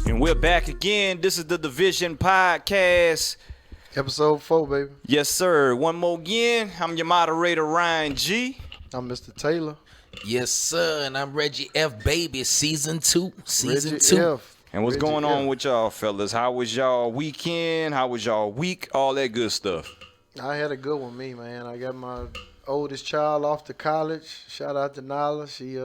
And we're back again. This is the Division Podcast. Episode 4, baby. Yes, sir. One more again. I'm your moderator, Ryan G. I'm Mr. Taylor. Yes, sir. And I'm Reggie F. Baby, season 2. Reggie F. And what's Reggie going on F. with y'all, fellas? How was y'all weekend? How was y'all week? All that good stuff. I had a good one, man. I got my oldest child off to college. Shout out to Nala. She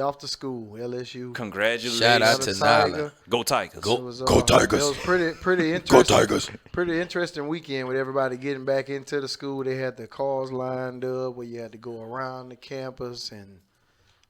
off to school, LSU. Congratulations. Shout out to Nala. Go Tigers. Go Tigers. It was pretty interesting. Go Tigers. Pretty interesting weekend with everybody getting back into the school. They had the cars lined up where you had to go around the campus and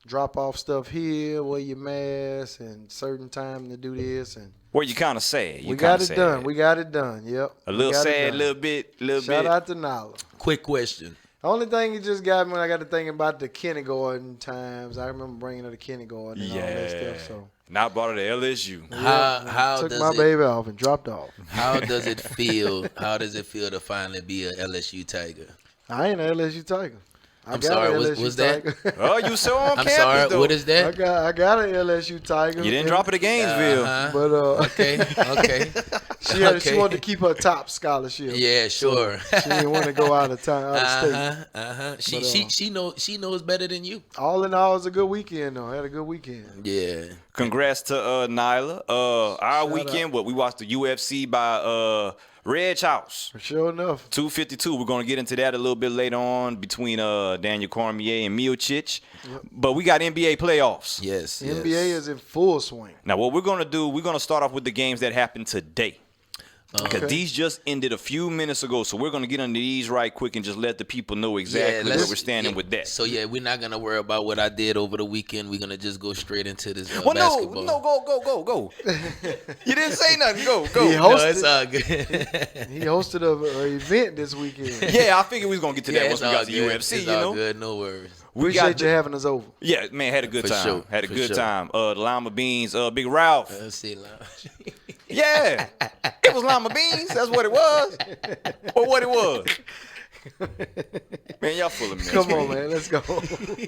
drop off stuff here, wear your mask, and certain time to do this. And Well, you kind of sad. we got it done. We got it done. Yep. A little sad, little bit. Shout out to Nala. Quick question. The only thing it just got me when I got to thinking about the kindergarten times. I remember bringing her to kindergarten and all that stuff. So Not brought her to LSU. How took does my it, baby off and dropped off. How does it feel? How does it feel to finally be a LSU Tiger? I ain't an LSU Tiger. I'm sorry, was that? Tiger. Oh, you so on I'm campus, sorry. though. What is I that? got an LSU Tiger. You didn't drop it to Gainesville. But Okay. she wanted to keep her top scholarship. Yeah, sure. She didn't want to go out of town, out of state. She knows better than you. All in all, it was a good weekend though. I had a good weekend. Yeah. Congrats to Nyla. Our Shout weekend, we watched the UFC by Reg House. Sure enough. 252. We're going to get into that a little bit later on between Daniel Cormier and Miocic. Yep. But we got NBA playoffs. Yes. The NBA is in full swing. Now, what we're going to do, we're going to start off with the games that happened today. Because these just ended a few minutes ago. So we're going to get into these right quick and just let the people know exactly where we're standing with that. So, we're not going to worry about what I did over the weekend. We're going to just go straight into this Well, basketball. no, go. You didn't say nothing. Go. He No, hosted, it's all good. he hosted an event this weekend. Yeah, I figured we was going to get to that once it's we all got to good. UFC, It's you all know. good. No worries. Appreciate you having us over. Yeah, man, had a good For time. sure, Had a for good sure. time. The Lima Beans, Big Ralph. Let's see, lounge. Yeah, it was Lima Beans. That's what it was. Or what it was. Man, y'all full of mess. Come on, man. Let's go.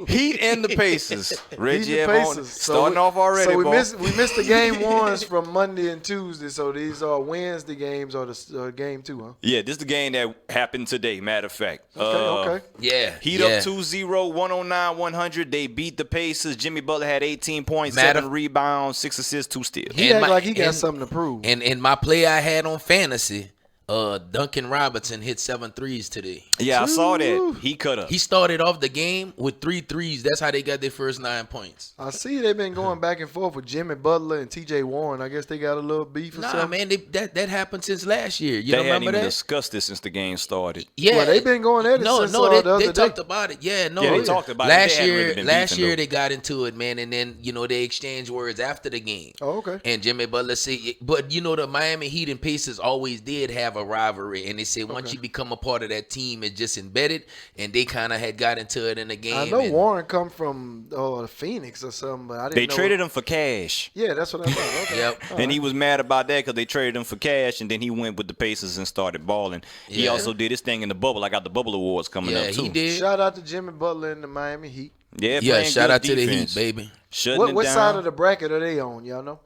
Heat and the Pacers. Reggie Heat and F on Pacers. starting off already, So we boy. missed the game ones from Monday and Tuesday. So these are Wednesday games or the game 2, huh? Yeah, this is the game that happened today, matter of fact. Okay. Yeah. Heat up 2-0, 109-100. They beat the Pacers. Jimmy Butler had 18 points, 7 rebounds, 6 assists, 2 steals. He act like he got something to prove. And my play I had on fantasy, Duncan Robinson hit 7 threes today. Yeah, I saw that. He cut up. He started off the game with 3 threes. That's how they got their first 9 points. I see they've been going back and forth with Jimmy Butler and T.J. Warren. I guess they got a little beef or Nah, something. man, that happened since last year. You They don't hadn't remember even that? discussed this since the game started. Yeah, Well, they've been going at it since the other they day. talked about it. Yeah, no, Yeah, they talked about it. They hadn't really been last beefing, year though. they got into it, man, and then they exchanged words after the game. Oh, okay. And Jimmy Butler said, but the Miami Heat and Pacers always did have a rivalry, and they said once you become a part of that team, it's just embedded, and they kind of had got into it in the game. I know Warren come from Phoenix or something, but I didn't know. They traded him for cash. Yeah, that's what I thought. Okay. Yep. All And he right. was mad about that because they traded him for cash, and then he went with the Pacers and started balling. He Yeah. also did his thing in the bubble. I got the bubble awards coming Yeah, up too. he did. Shout out to Jimmy Butler and the Miami Heat. Yeah, Yeah, playing shout good out to the Heat, defense. baby. Shutting What it side down. of the bracket are they on? Y'all know?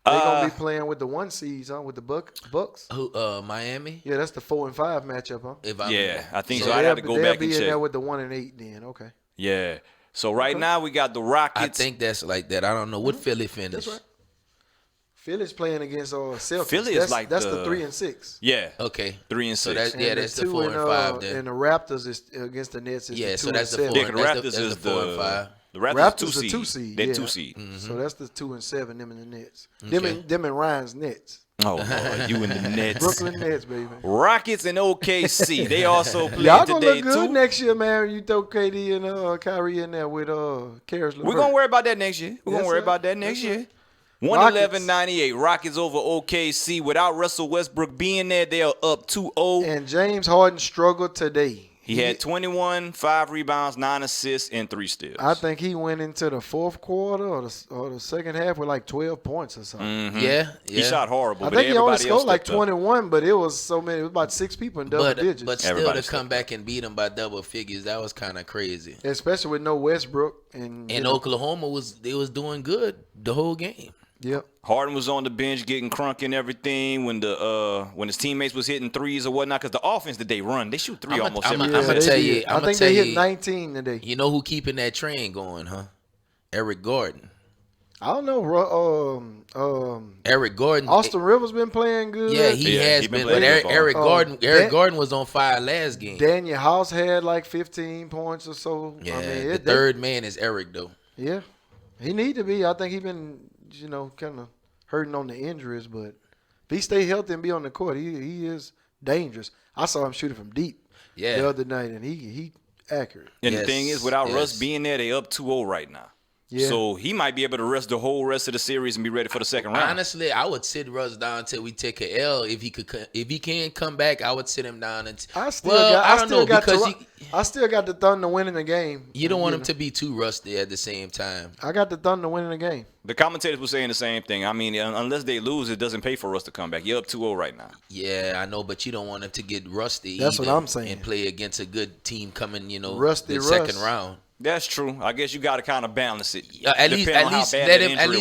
They're gonna be playing with the 1 seeds, huh? With the Bucks. Who? Miami. Yeah, that's the 4 and 5 matchup, huh? If I'm Yeah, I think so. they'll I'd have to go they'll back be and in check. there with the 1 and 8 then. Okay. Yeah. So right now we got the Rockets. I think that's like that. I don't know what Philly finished. That's right. Philly's playing against Celtics. Philly is that's the 3 and 6. Yeah. Okay. 3 and 6. So that's And that's the 2 4 and 5 then. And the Raptors is against the Nets. Is Yeah, the 2 so that's the and 7. four. Yeah, the That's Raptors the is 4 and 5. The Raptors, Raptors are are 2 seed. They're yeah. 2 seed. So that's the 2 and 7. Them and the Nets. Okay. Them and Ryan's Nets. Oh, Lord, you and the Nets. Brooklyn Nets, baby. Rockets and OKC. They also played Y'all gonna today look good too. next year, man. You throw KD and Kyrie in there with Karis LeVert. We're gonna worry about that next year. We're gonna Yes, worry sir. about that next Yes, sir. year. 111-98. Rockets over OKC. Without Russell Westbrook being there, they are up 2-0. And James Harden struggled today. He had 21, 5 rebounds, 9 assists, and 3 steals. I think he went into the fourth quarter or the second half with like 12 points or something. Mhm. Yeah. He shot horrible, I but think he only everybody else scored like stepped up. 21, but it was so many. It was about 6 people in double digits. But still Everybody to come back and beat them by double figures, that was kind of crazy. Especially with no Westbrook and And Oklahoma was doing good the whole game. Yep. Harden was on the bench getting crunk and everything when his teammates was hitting threes or whatnot. Because the offense that they run, they shoot three almost every I'm time. gonna tell you. I think they hit 19 today. You know who keeping that train going, huh? Eric Gordon. I don't know. Eric Gordon. Austin Rivers been playing good. Yeah, he has been. But Eric Gordon was on fire last game. Daniel House had like 15 points or so. Yeah, the third man is Eric though. Yeah, he need to be. I think he been kind of hurting on the injuries, but if he stay healthy and be on the court, he is dangerous. I saw him shooting from deep the other night, and he accurate. And the thing is, without Russ being there, they up 2-0 right now. Yeah. So he might be able to rest the whole rest of the series and be ready for the second round. Honestly, I would sit Russ down until we take a L. If he can come back, I would sit him down. I still got the Thunder winning the game. You don't want him to be too rusty at the same time. I got the Thunder winning the game. The commentators were saying the same thing. I mean, unless they lose, it doesn't pay for us to come back. You're up 2-0 right now. Yeah, I know, but you don't want him to get rusty. That's what I'm saying. And play against a good team coming, rusty the second round. That's true. I guess you got to kind of balance it. At least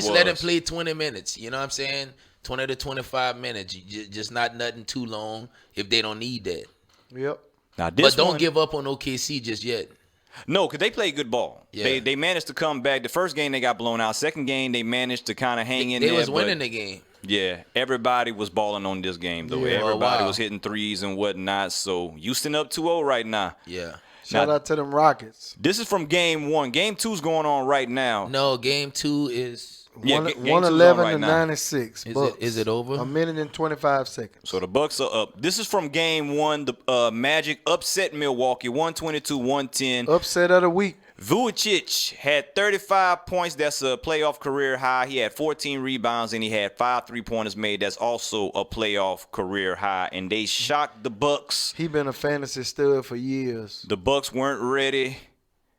let him play 20 minutes. You know what I'm saying? 20 to 25 minutes. Just not nothing too long if they don't need that. Yep. Now, but don't give up on OKC just yet. No, because they play good ball. Yeah. They managed to come back. The first game they got blown out. Second game they managed to kind of hang in there. They was winning the game. Yeah, everybody was balling on this game, though. Yeah. Everybody was hitting threes and whatnot. So Houston up 2-0 right now. Yeah. Shout out to them Rockets. This is from game 1. Game 2 is going on right now. No, game 2 is 111 to 96. Is it over? A minute and 25 seconds. So the Bucks are up. This is from game 1. The Magic upset Milwaukee 122-110. Upset of the week. Miocic had 35 points. That's a playoff career high. He had 14 rebounds, and he had 5 3-pointers made. That's also a playoff career high. And they shocked the Bucks. He been a fantasy stud for years. The Bucks weren't ready,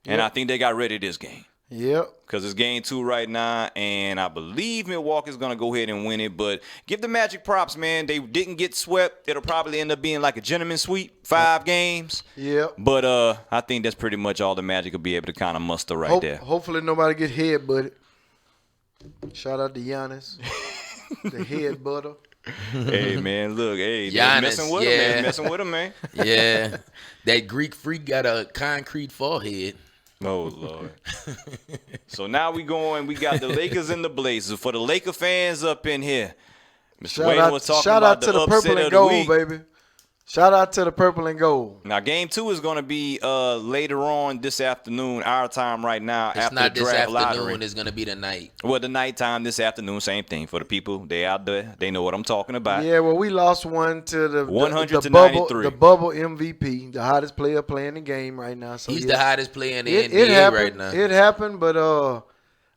and I think they got ready this game. Yep. Because it's game 2 right now, and I believe Milwaukee's going to go ahead and win it. But give the Magic props, man. They didn't get swept. It'll probably end up being like a gentleman's sweep, 5 games. Yep. But I think that's pretty much all the Magic will be able to kind of muster right there. Hopefully nobody get head-butted. Shout out to Giannis, the head butter. Hey, man, look. Hey, Giannis, messing with him, man. Messing with him, man. Yeah. That Greek freak got a concrete forehead. Oh, Lord. So now we got the Lakers and the Blazers. For the Laker fans up in here, Mr. Wayne was talking about the upset of the week. Baby. Shout out to the purple and gold. Now, game 2 is going to be later on this afternoon, our time right now. It's after not the this draft afternoon. lottery. It's going to be the night. Well, the nighttime this afternoon, same thing. For the people, they out there, they know what I'm talking about. Yeah, well, we lost one to the 100-93. The bubble MVP, the hottest player playing the game right now. So he's the hottest player in the NBA right now. It happened, but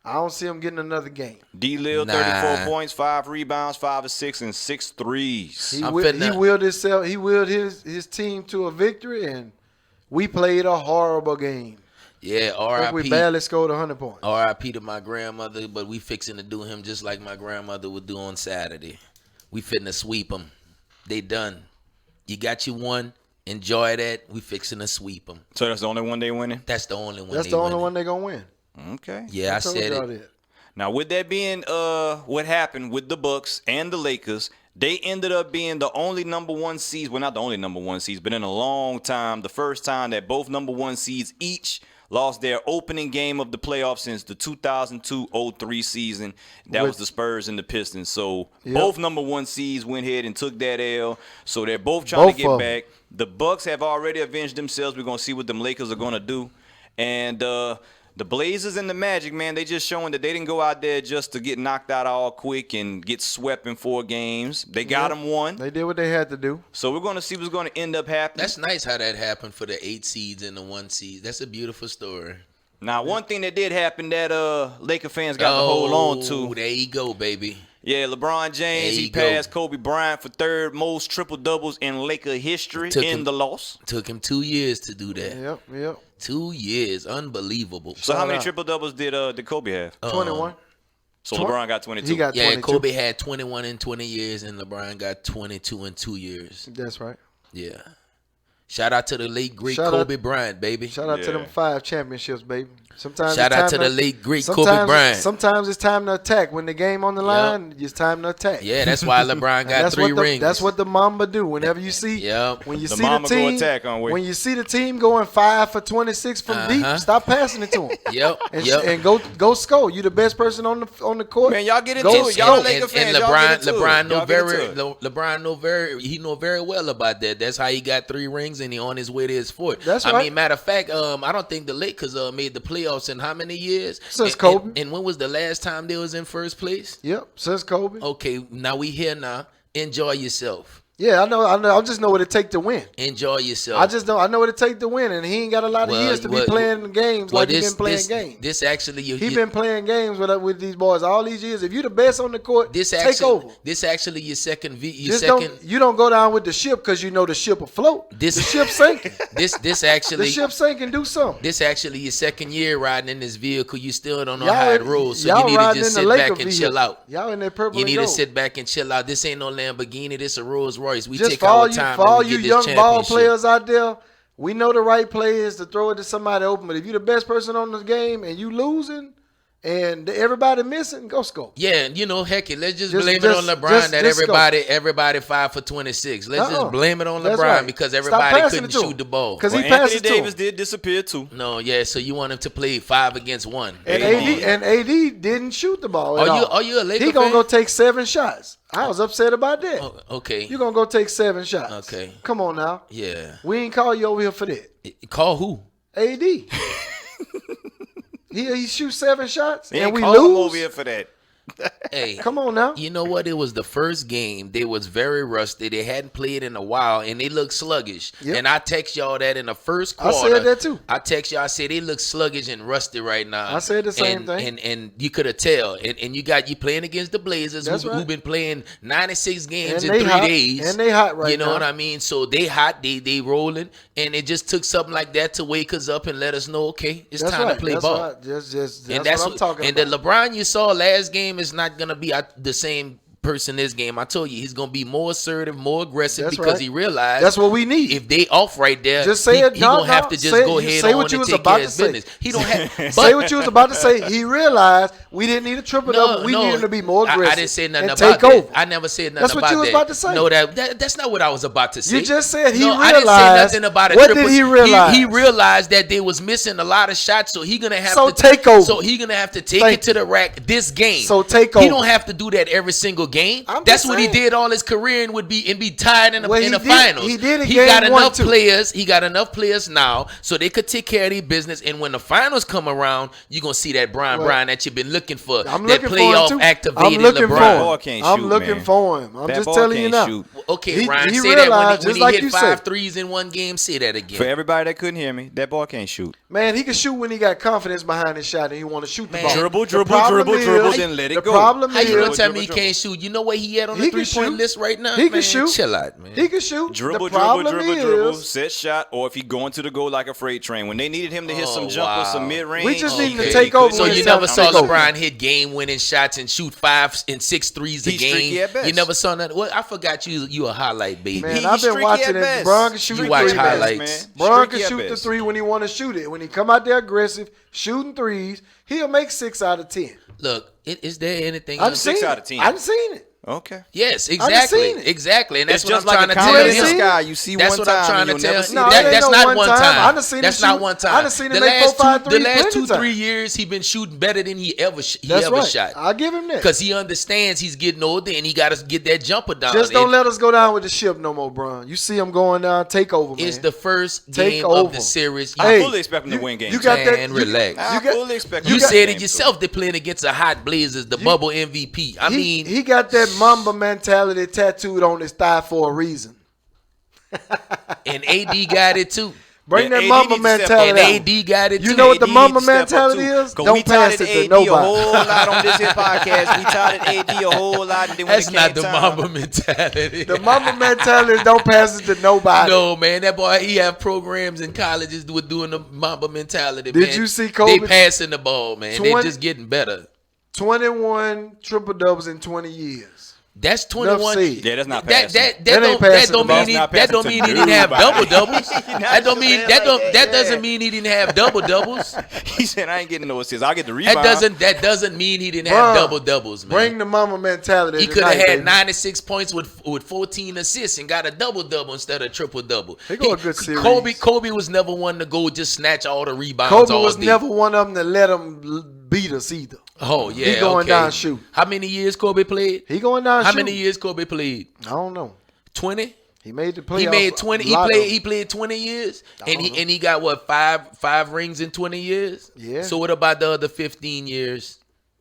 I don't see him getting another game. D-Lil, 34 points, 5 rebounds, 5 assists, and 6 threes. He willed his team to a victory, and we played a horrible game. Yeah, R.I.P. We barely scored 100 points. R.I.P. to my grandmother, but we fixing to do him just like my grandmother would do on Saturday. We finna sweep them. They done. You got your one. Enjoy that. We fixing to sweep them. So that's the only one they winning? That's the only one. That's the only one they gonna win. Okay. Yeah, I said it. Now, with that being what happened with the Bucks and the Lakers, they ended up being the only number 1 seeds. Well, not the only number 1 seeds, but in a long time, the first time that both number 1 seeds each lost their opening game of the playoffs since the 2002-03 season. That was the Spurs and the Pistons. So both number 1 seeds went ahead and took that L. So they're both trying to get back. The Bucks have already avenged themselves. We're going to see what them Lakers are going to do. And the Blazers and the Magic, man, they just showing that they didn't go out there just to get knocked out all quick and get swept in 4 games. They got them one. They did what they had to do. So we're going to see what's going to end up happening. That's nice how that happened for the 8 seeds and the 1 seed. That's a beautiful story. Now, one thing that did happen that Laker fans got to hold on to. There you go, baby. Yeah, LeBron James, he passed Kobe Bryant for 3rd most triple-doubles in Laker history the loss. Took him 2 years to do that. Yep. 2 years. Unbelievable. So how many triple-doubles did Kobe have? 21. So LeBron got 22. He got 22. Kobe had 21 in 20 years, and LeBron got 22 in 2 years. That's right. Yeah. Shout out to the late great Shout out- Kobe Bryant, baby. Shout out to them Yeah. 5 championships, baby. Sometimes Shout it's out time to the late great Kobe sometimes- Bryant. Sometimes it's time to attack. When the game on the line, it's time to attack. Yeah, that's why LeBron And got 3 rings. That's what the Mamba do. Whenever you see, Yep. when you The see Mamba the go team, attack on way. when you see the team going 5 for 26 from deep, stop passing it to them. Yep. And go score. You the best person on the court. Man, y'all get into Go it. Y'all score. Laker And fans. y'all get into it. LeBron Y'all get into it. know very well about that. That's how he got 3 rings and he on his way to his 4th. That's I right. mean, matter of fact, I don't think the Lakers made the playoffs in how many years? Since And- Kobe. And when was the last time they was in first place? Yep, since Kobe. Okay, now we here now. Enjoy yourself. Yeah, I know. I just know what it take to win. Enjoy yourself. I know what it take to win, and he ain't got a lot of years to be playing games like he been playing games. This actually, He been playing games with these boys all these years. If you the best on the court, this take actually, over. This actually your second. You don't go down with the ship because you know the ship afloat. The ship sinking. This actually The ship sinking. Do something. This actually your second year riding in this vehicle. You still don't know Y'all- how it rolls, so y'all you need to riding just in the sit Laker back and vehicle. chill out. Y'all in that purple You and need to gold. sit back and chill out. This ain't no Lamborghini. This a Rolls Royce. We Just take for all our you, time. for all and we you get this young ball championship. players out there, we know the right play is to throw it to somebody open. But if you the best person on the game and you losing and everybody missing, go score. Yeah, you know, heck it. Let's just Just- blame just- it on LeBron just- that just go. everybody 5 for 26. Let's just blame it on That's LeBron right. because Stop everybody passing couldn't it to him. shoot the ball. 'Cause Well, he passed Anthony it to Davis him. did disappear too. No, yeah. So you want him to play 5 against 1. And Come AD didn't shoot the ball. At all. Are you a Laker He gonna fan? go take 7 shots. I was upset about that. Oh, okay. You gonna go take 7 shots? Okay. Come on now. Yeah. We ain't call you over here for that. Call who? AD. he shoots 7 shots They and ain't we call him lose. over here for that. Hey. Come on now. You know what? It was the first game. They was very rusty. They hadn't played in a while, and they looked sluggish. Yep. And I text y'all that in the first I quarter. said that too. I text y'all. I said they look sluggish and rusty right now. I said the same thing. And you could have tell. And you playing against the Blazers, That's who've right. been playing 96 games And in they 3 hot. days. And they hot right You know now. what I mean? So they hot. They rolling. And it just took something like that to wake us up and let us know, okay, it's That's time right. to play That's ball. right. That's And what I'm talking and about. the LeBron you saw last game is not gonna be the same person this game. I told you he's gonna be more assertive, more aggressive That's because right. he realized That's what we need. if they off right there, Just say it. He No, gonna have no. to just Say- go you ahead say on what you and was take about care of to his say. business. He don't have. Say what you was about to say. He realized we didn't need a triple double. We needed to be more aggressive. I didn't say nothing and about take over. that. I never said nothing That's about what you was that. about to say. No, that's not what I was about to say. You just said he I didn't say realized- nothing about a what triple. did he realize? He realized that they was missing a lot of shots, so he gonna have So to take over. So he gonna have to take Thank it to the rack this game. So take He over. don't have to do that every single game. I'm That's just what he saying. did all his career and would be tied in the Well, in the he did- finals. he did in He game got 1 enough too. players. He got enough players now, so they could take care of their business. And when the finals come around, you are gonna see that Brian Well, Brian that you've been looking for. I'm that looking for playoff him too. activated I'm looking LeBron. for That ball him. can't I'm shoot, looking man. for him. I'm That just ball telling you can't now. shoot. Okay, He Ryan, say that realized, when just he like hit you 5 said. threes in one game. Say that again. For everybody that couldn't hear me, that ball can't shoot. Man, he can shoot when he got confidence behind his shot and he want to shoot the Man. ball. Dribble, The dribble, problem dribble, is- dribble, then let it the go. problem How you gonna is tell me he dribble. can't shoot? You know what he had on the He can 3-point shoot. list right now? He can Man, shoot. Chill out, man. he can shoot. Dribble, the problem dribble, dribble, dribble, is set shot, or if he going to the goal like a freight train. When they needed him to hit Oh, some jumpers, wow. some mid range, We just need him to Okay. take over So when you it's never time to saw take over. LeBron hit game-winning shots and shoot 5 and 6 threes a He's streaky game. at best. You never saw nothing. Well, I forgot you a highlight baby. Man, He's I've been streaky watching at it. best. Bron can shoot You the watch three, highlights. man. Bron Streaky can at shoot the best. 3 when he want to shoot it. When he come out there aggressive, shooting threes, he'll make 6 out of 10. Look, is there anything I've else? seen 6 it. out of 10. I've seen it. Okay. Yes, seen exactly. it. Exactly. And that's It's what just I'm like trying a to comet tell in the him. sky. You see That's one what I'm time, trying and to you'll tell never him. see No, it it That, ain't that's no not one one time. I time. done seen him That's shoot- not one time. I done seen him the make last 4, 5 the threes last plenty 2-3 times. years he been shooting better than he ever That's right. shot. I'll give him that. Because he understands he's getting older and he got to get that jumper down. Just don't And let us go down with the ship no more, Bron. You see him going down, take over, man. It's the first Take game over. of the series. I Hey, fully expect him to win games. You got that? Man, relax. I You got, fully expect You him to said win it games, yourself. They're playing against the hot Blazers, the bubble MVP. I mean, he got that Mamba mentality tattooed on his thigh for a reason. and AD got it too. Bring Yeah, that AD Mamba need to step And mentality out. AD got it too. You know what the AD Mamba need to step up, mentality too. is? 'Cause Don't we pass touted it to AD nobody. a whole lot on this here podcast. We touted AD a whole lot, and then when That's it not came the time, Mamba mentality. The Mamba mentality is don't pass it to nobody. No, man, that boy, he have programs in colleges with doing the Mamba mentality. Did man. you see Kobe? They passing the ball, man. They 20 just getting better. 21 triple doubles in 20 years. That's 21. said. Yeah, that's not That passing. don't mean That's he not didn't have passing to double doubles. That that doesn't mean he didn't have double doubles. He said, I ain't getting no assists. I'll get the rebound. That doesn't mean he didn't have double doubles, man. Bring the mama mentality. He could have had baby. 96 points with 14 assists and got a double double instead of triple double. They go a good series. Kobe was never one to go just snatch all the rebounds. Kobe all was day. never one of them to let him beat us either. Oh yeah, He going okay. down shoot. How many years Kobe played? He going down How shoot. many years Kobe played? I don't know. 20. He made the playoffs. He made 20. He played 20 years, and know. he got what five rings in 20 years. Yeah. So what about the other 15 years?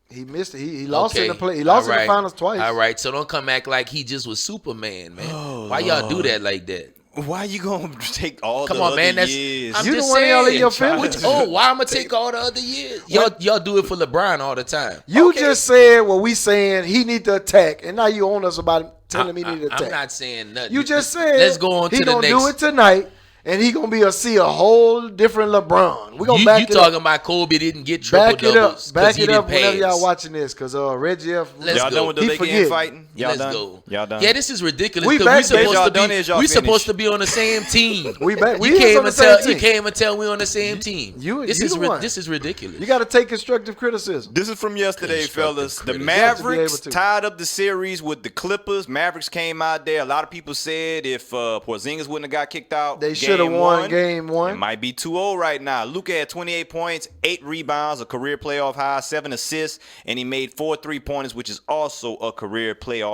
He missed it. He lost in the Okay. play. He lost All in right. the finals twice. All right, so don't come act like he just was Superman, man. Oh, Why y'all do that like that? Why you gonna take all Come the on, other man. years? I'm You just the one y'all in saying. your feelings. Why I'm gonna take all the other years? Y'all do it for LeBron all the time. You Okay. just said what we saying. He need to attack, and now you on us about telling me he need to attack. I'm not saying nothing. You just said Let's go on he to the gonna next. do it tonight, and he gonna see a whole different LeBron. We gonna You back it talking up. about Kobe didn't get triple Back it up. doubles? Back he it up didn't whenever y'all pass. watching this, cause Reggie F. Let's Y'all go. done with the He Lakers forget. fighting? Y'all Let's done? go. Y'all done? Yeah, this is ridiculous. We 'cause back, we supposed y'all to done be. is y'all We finished. supposed to be on the same team. We back. We You is came on the and same tell team. you came and tell we on the same team. You the one. This is ridiculous. You got to take constructive criticism. This is from yesterday, Constructive fellas. The criticism. You have to be Mavericks able to. tied up the series with the Clippers. Mavericks came out there. A lot of people said if Porzingis wouldn't have got kicked out, They should have won game It one. might be 2-0 right now. Luka had 28 points, 8 rebounds, a career playoff high, 7 assists, and he made 4 3-pointers, which is also a career playoff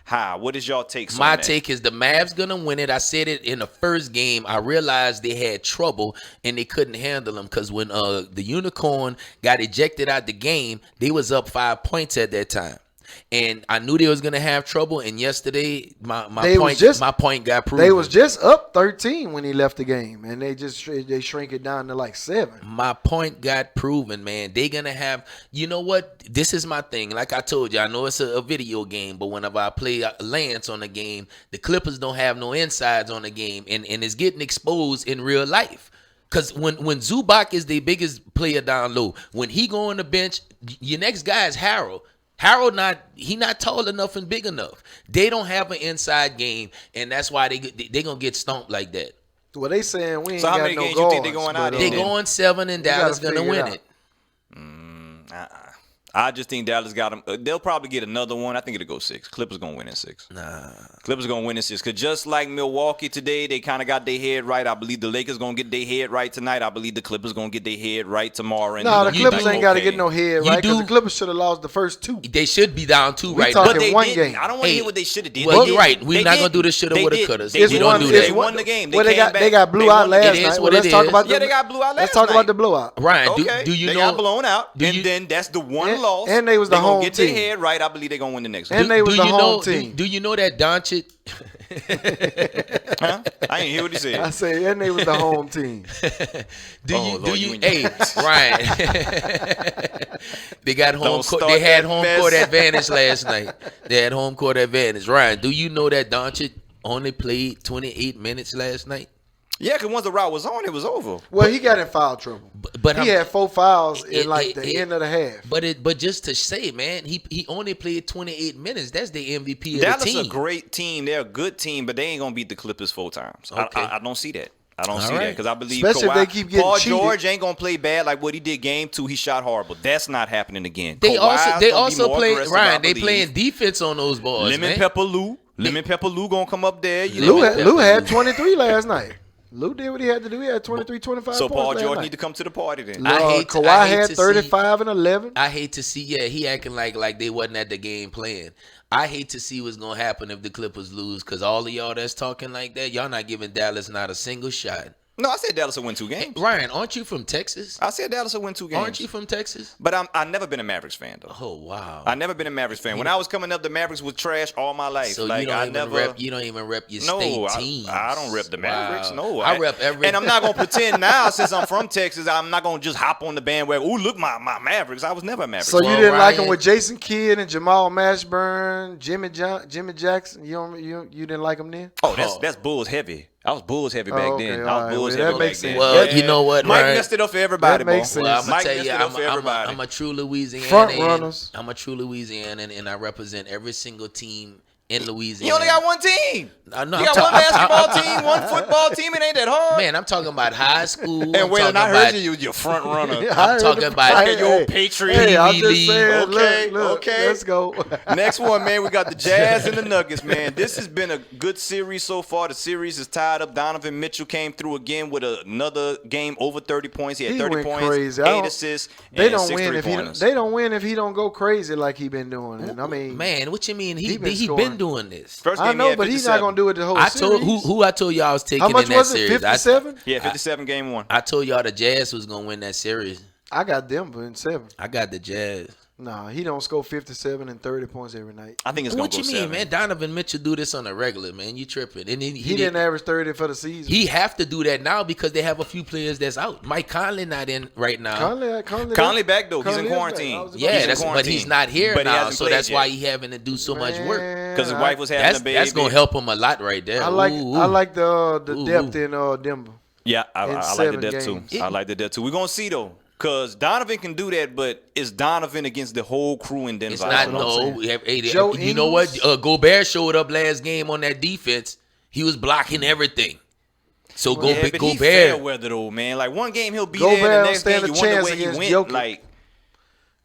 high. What is y'all takes on My that? take is the Mavs gonna win it. I said it in the first game. I realized they had trouble and they couldn't handle them because when the Unicorn got ejected out the game, they was up 5 points at that time. And I knew they was gonna have trouble. And yesterday, my point got proven. They was just up 13 when he left the game, and they shrink it down to like 7. My point got proven, man. They gonna have, you know what? This is my thing. Like I told you, I know it's a video game, but whenever I play Lance on the game, the Clippers don't have no insides on the game, and it's getting exposed in real life. Cause when Zubac is the biggest player down low, when he go on the bench, your next guy is Harold. Harold not tall enough and big enough. They don't have an inside game, and that's why they gonna get stomped like that. Well, they saying we ain't So how got many no games you think they guards, going out but, They in? going 7, and gotta Dallas gonna figure it win out. it. I just think Dallas got them. They'll probably get another one. I think it'll go 6. Clippers gonna win in 6. Nah. Clippers gonna win in 6. Cause just like Milwaukee today, they kind of got their head right. I believe the Lakers gonna get their head right tonight. I believe the Clippers gonna get their head right tomorrow. And No, they the gonna Clippers be ain't got to okay. get no head You right because do- the Clippers should have lost the first 2. They should be down 2 We right talking now. But they one didn't. game. I don't want to Hey, hear what they should have did. well, They you're didn't. right. We're They not gonna do didn't. the shoulda, They woulda, didn't. couldas. They We didn't. don't do They that. won the game. They Well, came got back. they got blew out won the last game. It is night. what Well, let's it talk is. about Yeah, they got blew out Let's last talk about night. the blowout. Ryan, Okay, do you they know? got blown out, do and you- then that's the one And- loss. and they was the They gonna home get their team. head right. I believe they're gonna win the next one. And they was the you home know? team. Do you know that Doncic? Huh? I ain't hear what he said. I say, and they was the home team. Lord, you and your- Hey, Ryan. They got home Don't court. start They had that home mess. court advantage last night. They had home court advantage. Ryan, do you know that Doncic only played 28 minutes last night? Yeah, because once the route was on, it was over. Well, he got in foul trouble. But He had 4 fouls in like the it- end of the half. But just to say, man, he only played 28 minutes. That's the MVP of Dallas the team. a great team. They're a good team, but they ain't gonna beat the Clippers 4 times. Okay. I don't see that. I don't All see that right. because I believe Especially if Kawhi, they keep getting Paul cheated. George ain't gonna play bad like what he did game 2. He shot horrible. That's not happening again. They Kawhi's also gonna be more play aggressive, Ryan. I They believe. playing defense on those balls, Lemon man. Pepper Lou. Lemon Pepper Lou gonna come up there. You Lou know. had 23 last night. Lou did what he had to do. He had 23, 25 So points Paul last George night. need to come to the party then. Kawhi I hate had to 35 and 11. I hate to see, he acting like they wasn't at the game playing. I hate to see what's gonna happen if the Clippers lose, because all of y'all that's talking like that, y'all not giving Dallas not a single shot. No, I said Dallas will win 2 games. Ryan, aren't you from Texas? I said Dallas will win 2 games. Aren't you from Texas? But I've never been a Mavericks fan though. Oh wow. I never been a Mavericks fan. When I was coming up, the Mavericks was trash all my life. So like you don't I even never rep. You don't even rep your No, state teams. I don't rep the Mavericks. Wow. No, I rep every. And I'm not gonna pretend now, since I'm from Texas, I'm not gonna just hop on the bandwagon. Ooh, look my Mavericks. I was never a Mavericks. So you Well, didn't like him Ryan- with Jason Kidd and Jamal Mashburn, Jimmy Jackson. You didn't like him then? That's Bulls heavy. I was Bulls heavy back okay, then. all I was right. Bulls Well, heavy that back makes then. sense. Well, you know what, Mike Ryan? messed it up for everybody, That makes bro. sense. Well, I'm gonna Mike tell messed you, it up for everybody. I'm a true Louisiana. Front runners. I'm a true Louisianan, and I represent every single team in Louisiana. You only got one team. No, You got one basketball team, one football team. It ain't that hard. Man, I'm talking about high school. And wait, I heard you your front runner. I'm talking about your Patriot. Hey, I'm Pee-wee just league. saying, Okay, look, okay. let's go. Next one, man. We got the Jazz and the Nuggets, man. This has been a good series so far. The series is tied up. Donovan Mitchell came through again with another game over 30 points. He had 30 went points, crazy. 8 assists, They and don't 6 win if he three-pointers. they don't win if he don't go crazy like he been doing. And I mean, Man, what you mean? He been been scoring. doing this. First I game, he know, had but he's not 57. gonna do it the whole I series. told who I told y'all I was taking How much in that was it? series. 57? Yeah, 57 game one. I told y'all the Jazz was gonna win that series. I got Denver in 7. I got the Jazz. Nah, he don't score 57 and 30 points every night. I think it's going What to you go mean, 7. man? Donovan Mitchell do this on a regular, man. You tripping? And He didn't average 30 for the season. He have to do that now because they have a few players that's out. Mike Conley not in right now. Conley back though. He's Conley in is back. quarantine. I was about Yeah, to say. that's but quarantine. he's not here But he now, hasn't so played that's yet. why he having to do so much work. Because his wife was having a baby. That's gonna help him a lot right there. I like the Ooh, depth ooh. in Denver. Yeah, I like the 7 depth too. games. I like the depth too. We're going to see though. Because Donovan can do that, but it's Donovan against the whole crew in Denver. It's not what I'm no. saying. Hey, Joe you know what? Ingles? Gobert showed up last game on that defense. He was blocking everything. So Yeah, but he fair Gobert. weather though, man. Like one game he'll be Gobert there, and the don't next stand game a you wonder chance where he against went. Jokic. Like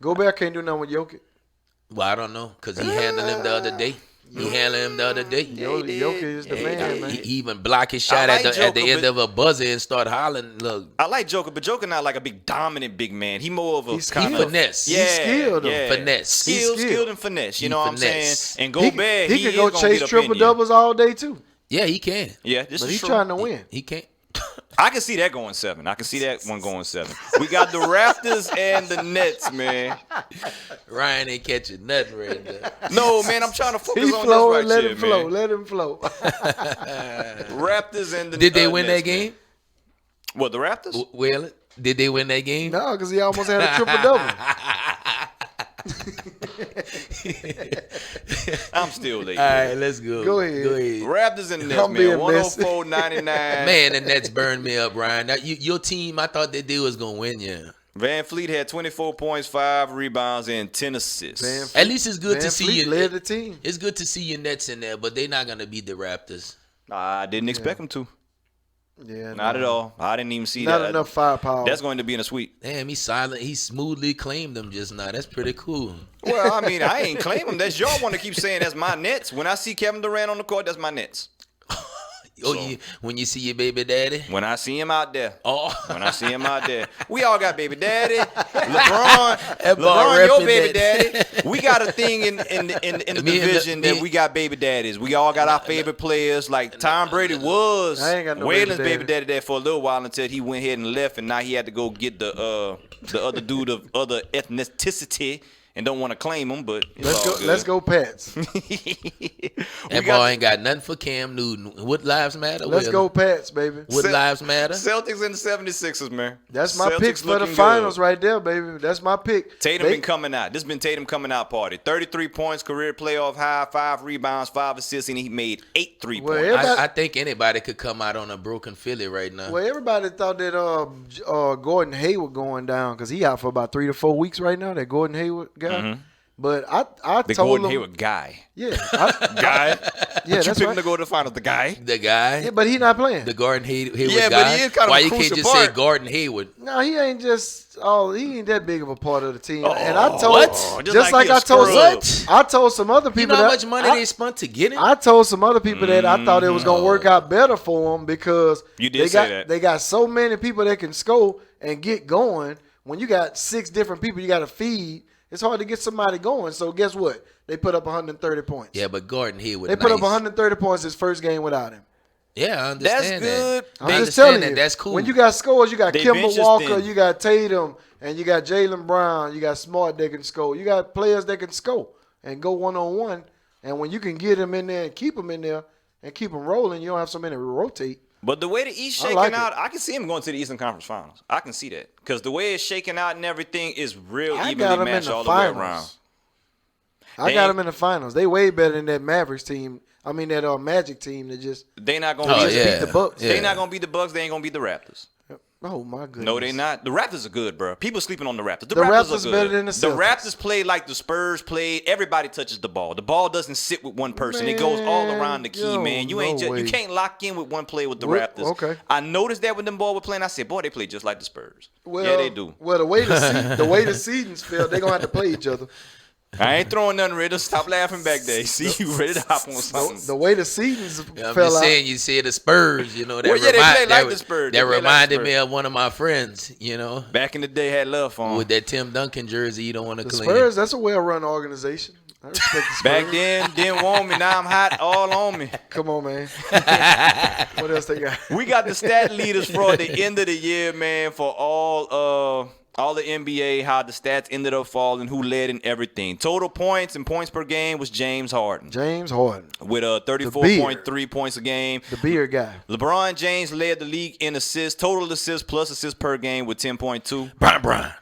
Gobert can't do nothing with Jokic. Well, I don't know because he handled him the other day. Jokic is the man, man. He even blocked his shot like at the Joker, end but- of a buzzer and start hollering. Look, I like Joker, but Joker not like a big dominant big man. He more of a He's kind skilled. of finesse. Yeah, He's skilled, though. yeah. Finesse. He's Skilled, skilled. skilled and finesse. You He know what I'm finesse. saying? And He Gobert, can is go gonna chase get up in triple you. doubles all day too. yeah, he can. Yeah, this But is he's true. trying to win. He can. I can see that going 7. I can see that one going 7. We got the Raptors and the Nets, man. Ryan ain't catching nothing right there. No, man, I'm trying to focus He on flowing, this right let here, him flow, man. let him flow. Raptors and the Did they win Nets, that game? man. What, the Raptors? Well, did they win that game? No, because he almost had a triple double. I'm still late. All right, let's go. Go ahead. Raptors and the Nets, I'm man. being messy. 104-99. Man, the Nets burned me up, Ryan. Now, your team, I thought that they was gonna win. Yeah. Van Fleet had 24 points, 5 rebounds, and 10 assists. Van At least it's good Van to see Fleet you. led the team. It's good to see your Nets in there, but they're not gonna beat the Raptors. I didn't expect them to. Yeah, Not at all. I didn't even see Not that. enough firepower. That's going to be in a sweep. Damn, he's silent. He smoothly claimed them just now. That's pretty cool. Well, I mean, I ain't claim them. That's y'all want to keep saying that's my Nets. When I see Kevin Durant on the court, that's my Nets. Oh, So- when you see your baby daddy? When I see him out there. Oh. When I see him out there. We all got baby daddy. LeBron, boy your repping baby that. daddy. We got a thing in the Me and division that we got baby daddies. We all got our favorite players. Like Tom Brady was I ain't got no Waylon's baby baby daddy there for a little while until he went ahead and left, and now he had to go get the other dude of other ethnicity and don't want to claim him, but it's all good. Let's go Pats. That boy ain't got nothing for Cam Newton. What lives matter? Let's Will? go Pats, baby. What lives matter? Celtics and the 76ers, man. That's my Celtics pick for the looking finals good. right there, baby. That's my pick. Tatum been coming out. This been Tatum coming out party. 33 points, career playoff high, 5 rebounds, 5 assists, and he made 8 3 Well, points. everybody- I think anybody could come out on a broken Philly right now. Well, everybody thought that Gordon Hayward going down because he out for about 3 to 4 weeks right now. That Gordon Hayward guy. But I The told Gordon him, Hayward guy. yeah, Guy? yeah, But you that's picked him right. to go to the finals, the guy? The guy, Yeah, but he not playing. the Gordon Hayward Yeah, but guy. he is kind of Why a you can't crucial just say part. Gordon Hayward? No, he ain't just. Oh, he ain't that big of a part of the team. And I told, what? just like he a I told, scrub. I told some other You people know how that much money they spent to get him? I told some other people that I thought it was gonna work out better for them because You did they say got that. they got so many people that can score and get going. When you got 6 different people you got to feed, it's hard to get somebody going. So guess what? They put up 130 points. Yeah, but Gordon Hayward. They put up nice. 130 points his first game without him. Yeah, I That's understand good. that. I'm I just understand telling that. you. That's cool. When you got scores, you got They Kemba bench is Walker, thin. you got Tatum, and you got Jaylen Brown, you got Smart that can score. You got players that can score and go one-on-one. And when you can get them in there and keep them in there and keep them rolling, you don't have so many to rotate. But the way the East I shaking like it. out, I can see him going to the Eastern Conference Finals. I can see that. Because the way it's shaking out and everything is real I evenly got them in matched the all the way around. finals. I got them in the finals. They way better than that Mavericks team. I mean that Magic team that just They not gonna Oh, beat yeah. beat the Bucks. Yeah. They not gonna beat the Bucks. They ain't gonna beat the Raptors. Oh my goodness. No, they not. The Raptors are good, bro. People sleeping on the Raptors. The Raptors Raptors are good. better than the Celtics. Raptors play like the Spurs played. Everybody touches the ball. The ball doesn't sit with one person. It goes all around the key, man. You way. can't lock in with one player with the Well, Raptors. okay. I noticed that when them boys were playing. I said, boy, they play just like the Spurs. Well, yeah, they do. Well, the way the seasons feel, they're gonna have to play each other. I ain't throwing nothing, Ritter. Stop laughing back there. See, you ready to hop on something. The way the seasons I'm fell just out. saying, you see the Spurs, you know, that, Well, yeah, they play like the Spurs. They that play like the reminded Spurs. me of one of my friends, you know, Back in the day, had love for 'em. with that Tim Duncan jersey you don't want to The clean. Spurs, that's a well-run organization. I respect the Spurs. Back then, didn't want me. Now I'm hot all on me. Come on, man. What else they got? We got the stat leaders for the end of the year, man, for all the NBA, how the stats ended up falling, who led in everything. Total points and points per game was James Harden. James Harden, With 34.3 points a game. the beard guy. LeBron James led the league in assists, total assists plus assists per game with 10.2. Brian.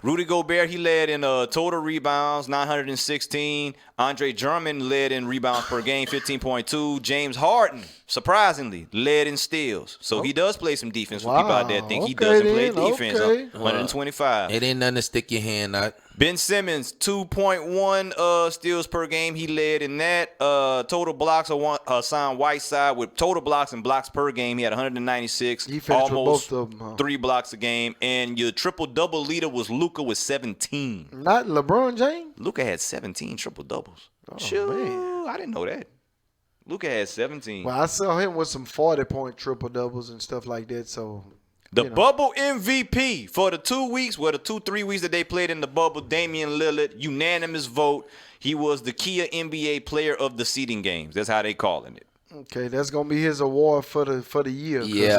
Rudy Gobert, he led in total rebounds, 916. Andre Drummond led in rebounds per game, 15.2. James Harden, surprisingly, led in steals. So he does play some defense for people out there think he doesn't play defense. Okay. 125. It ain't nothing to stick your hand out. Ben Simmons, 2.1 steals per game. He led in that. Total blocks are Hassan Whiteside with total blocks and blocks per game. He had 196. He finished with almost both of them, huh? 3 blocks a game. And your triple-double leader was Luka with 17. Not LeBron James. Luka had 17 triple-doubles. Oh, man. I didn't know that. Luka had 17. Well, I saw him with some 40-point triple doubles and stuff like that. So The bubble MVP for the 2 weeks, the 2-3 weeks that they played in the bubble, Damian Lillard, unanimous vote. He was the Kia NBA Player of the Seeding Games. That's how they calling it. Okay, that's gonna be his award for the year. Enjoy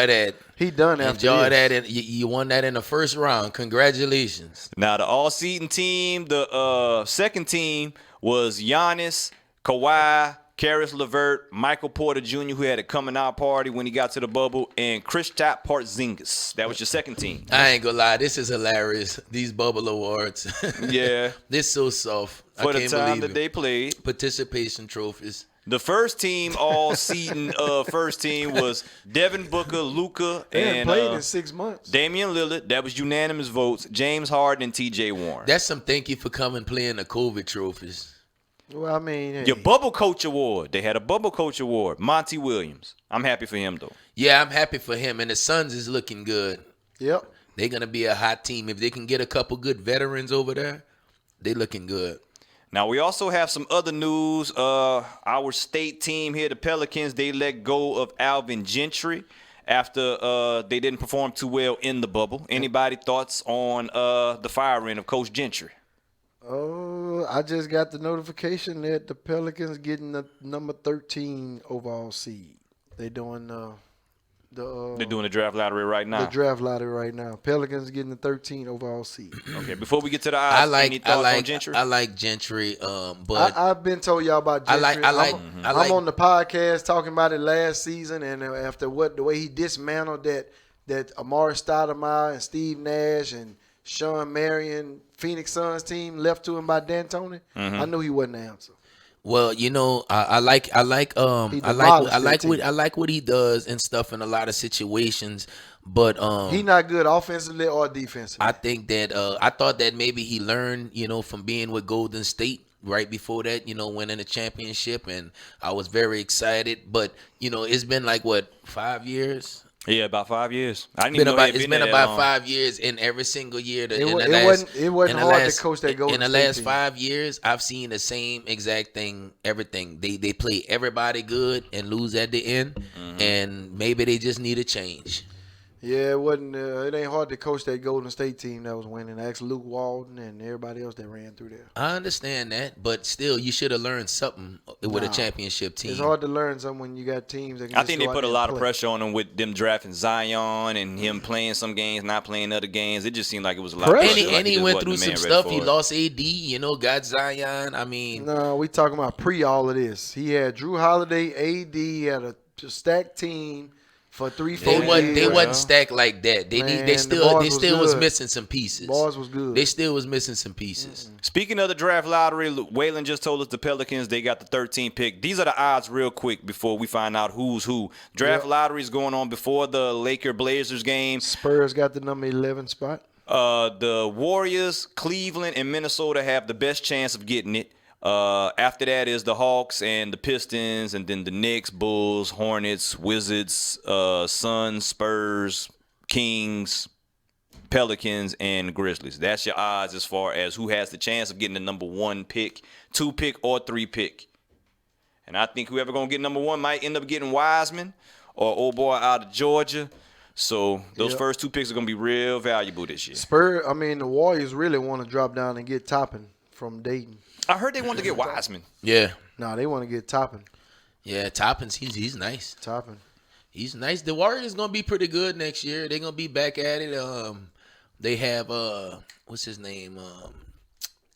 that. He done after Enjoy this. that, and you won that in the first round. Congratulations. Now, the all-season team, the second team was Giannis, Kawhi, Karis LeVert, Michael Porter Jr., who had a coming-out party when he got to the bubble, and Kristaps Porzingis. That was your second team. I ain't gonna lie, this is hilarious. These bubble awards. Yeah. This so soft. For I the can't time believe that it. they played. Participation trophies. The first team, all-season first team was Devin Booker, Luka, They hadn't and played in 6 months. Damian Lillard. That was unanimous votes. James Harden and T.J. Warren. That's some thank you for coming playing the COVID trophies. Well, I mean, hey, Your Bubble Coach Award. They had a Bubble Coach Award. Monty Williams. I'm happy for him, though. Yeah, I'm happy for him. And the Suns is looking good. yep. They're going to be a hot team. If they can get a couple good veterans over there, they looking good. Now, we also have some other news. Our state team here, the Pelicans, they let go of Alvin Gentry after they didn't perform too well in the bubble. Anybody thoughts on the firing of Coach Gentry? Oh, I just got the notification that the Pelicans getting the number 13 overall seed. They're doing They're doing the draft lottery right now. the draft lottery right now. Pelicans getting the 13 overall seed. Okay, before we get to the odds, any thoughts on Gentry? I like Gentry, but I've been told y'all about Gentry. I'm on the podcast talking about it last season, and after the way he dismantled that Amari Stoudemire and Steve Nash and Sean Marion Phoenix Suns team left to him by D'Antoni, I knew he wasn't the answer. well, you know, I like what he does and stuff in a lot of situations, but He not good offensively or defensively. I think that I thought that maybe he learned, you know, from being with Golden State right before that, you know, winning the championship, and I was very excited. But you know, it's been like 5 years. Yeah, about 5 years. I didn't even know It's been about 5 years, and every single year. It wasn't hard to coach that Golden In the State last team. 5 years, I've seen the same exact thing. Everything they play everybody good and lose at the end, and maybe they just need a change. Yeah, it wasn't. It ain't hard to coach that Golden State team that was winning. Ask Luke Walton and everybody else that ran through there. I understand that, but still, you should have learned something with a championship team. It's hard to learn something when you got teams that can I just think go they out put a there lot and of play. pressure on him with them drafting Zion and him playing some games, not playing other games. It just seemed like it was a lot Pressure. of pressure. And he just went wasn't through the some man ready stuff. He for it. lost AD, you know, got Zion. I mean, No, we talking about pre all of this. He had Drew Holiday, AD, he had a stacked team, for 3-4 They years. wasn't stacked like that. They Man, they the still bars was good. missing some pieces. Bars was good. They still was missing some pieces. Speaking of the draft lottery, Waylon just told us the Pelicans, they got the 13th pick. These are the odds real quick before we find out who's who. Draft lottery is going on before the Laker-Blazers game. Spurs got the number 11 spot. The Warriors, Cleveland, and Minnesota have the best chance of getting it. After that is the Hawks and the Pistons, and then the Knicks, Bulls, Hornets, Wizards, Suns, Spurs, Kings, Pelicans, and Grizzlies. That's your odds as far as who has the chance of getting the number 1 pick, 2 pick, or 3 pick. And I think whoever going to get number 1 might end up getting Wiseman or old boy out of Georgia. So those first 2 picks are going to be real valuable this year. The Warriors really want to drop down and get Toppin from Dayton. I heard they wanted to get Wiseman. Yeah. Nah, they want to get Toppin. Yeah, Toppins, he's nice. Toppin. He's nice. The Warriors gonna be pretty good next year. They're gonna be back at it. They have what's his name?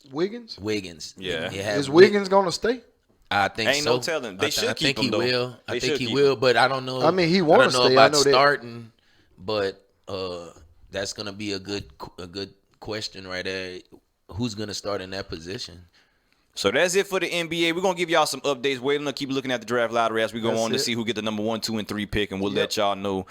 Wiggins? Wiggins. Yeah. They have Is Wiggins going to stay? I think Ain't so. no telling. They should I keep think him, he though. will. They I should think he keep will, him. but I don't know. I mean, he I wanna don't know stay. I about know that. starting, but that's gonna be a good question right there. Who's gonna start in that position? So that's it for the NBA. We're going to give y'all some updates. Wait to keep looking at the draft lottery as we go That's on to it. see who get the number 1, 2, and 3 pick, and we'll let y'all know.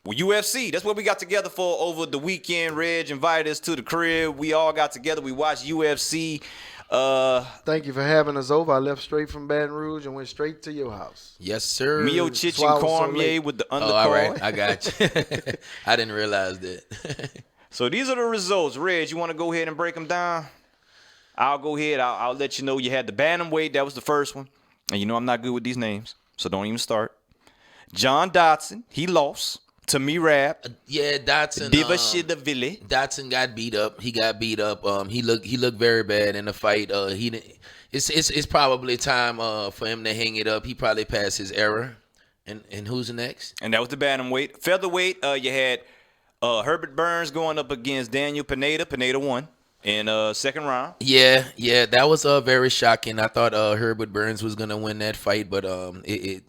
UFC, that's what we got together for over the weekend. Reg invited us to the crib. We all got together. We watched UFC. Thank you for having us over. I left straight from Baton Rouge and went straight to your house. Yes, sir. Miocic That's why I and was so Cormier late. with the undercard. Oh, all right. I got you. I didn't realize that. So these are the results. Reg, you want to go ahead and break them down? I'll go ahead. I'll let you know. You had the bantamweight. That was the first one. And you know I'm not good with these names, so don't even start. John Dodson, he lost to Merab. Yeah, Dotson. Divashidavili. Dotson got beat up. He got beat up. He looked very bad in the fight. It's probably time for him to hang it up. He probably passed his error. And who's next? And that was the bantamweight. Featherweight, you had Herbert Burns going up against Daniel Pineda. Pineda won in second round. Yeah, that was very shocking. I thought Herbert Burns was gonna win that fight, but it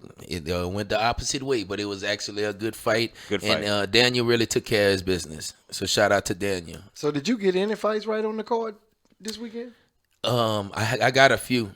went the opposite way. But it was actually a good fight. Good fight. And Daniel really took care of his business. So shout out to Daniel. So did you get any fights right on the card this weekend? I got a few.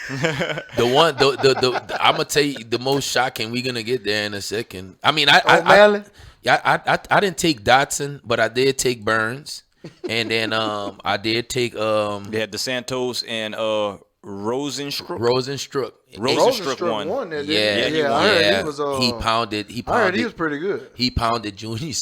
I'm gonna tell you the most shocking. We're gonna get there in a second. I mean, O'Malley? I didn't take Dotson, but I did take Burns, and then I did take They had the Santos and Rosenstruck. Rosenstruck. Rosenstruck won. That, Yeah, didn't he? I heard he was. he pounded. I heard he was pretty good. He pounded Junior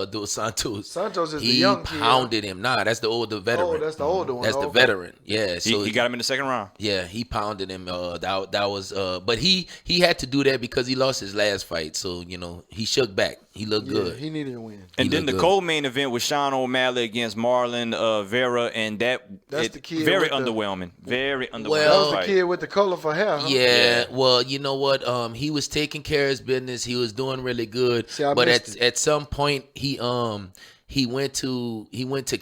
Dos Santos. Santos is the He young kid. pounded him. Nah, that's the older veteran. Oh, that's the older one. That's the Okay. veteran. Yeah, so He got him in the second round. yeah, he pounded him. That was. But he had to do that because he lost his last fight. So he shook back. He looked Yeah, good. he needed to win. And then the looked good. co-main event was Sean O'Malley against Marlon Vera, and That's the kid very with the- underwhelming. Very underwhelming. Well- That was the fight. kid with the colorful hair. Huh? Yeah, well, you know what? He was taking care of his business. He was doing really good. See, I But missed at some point, he went to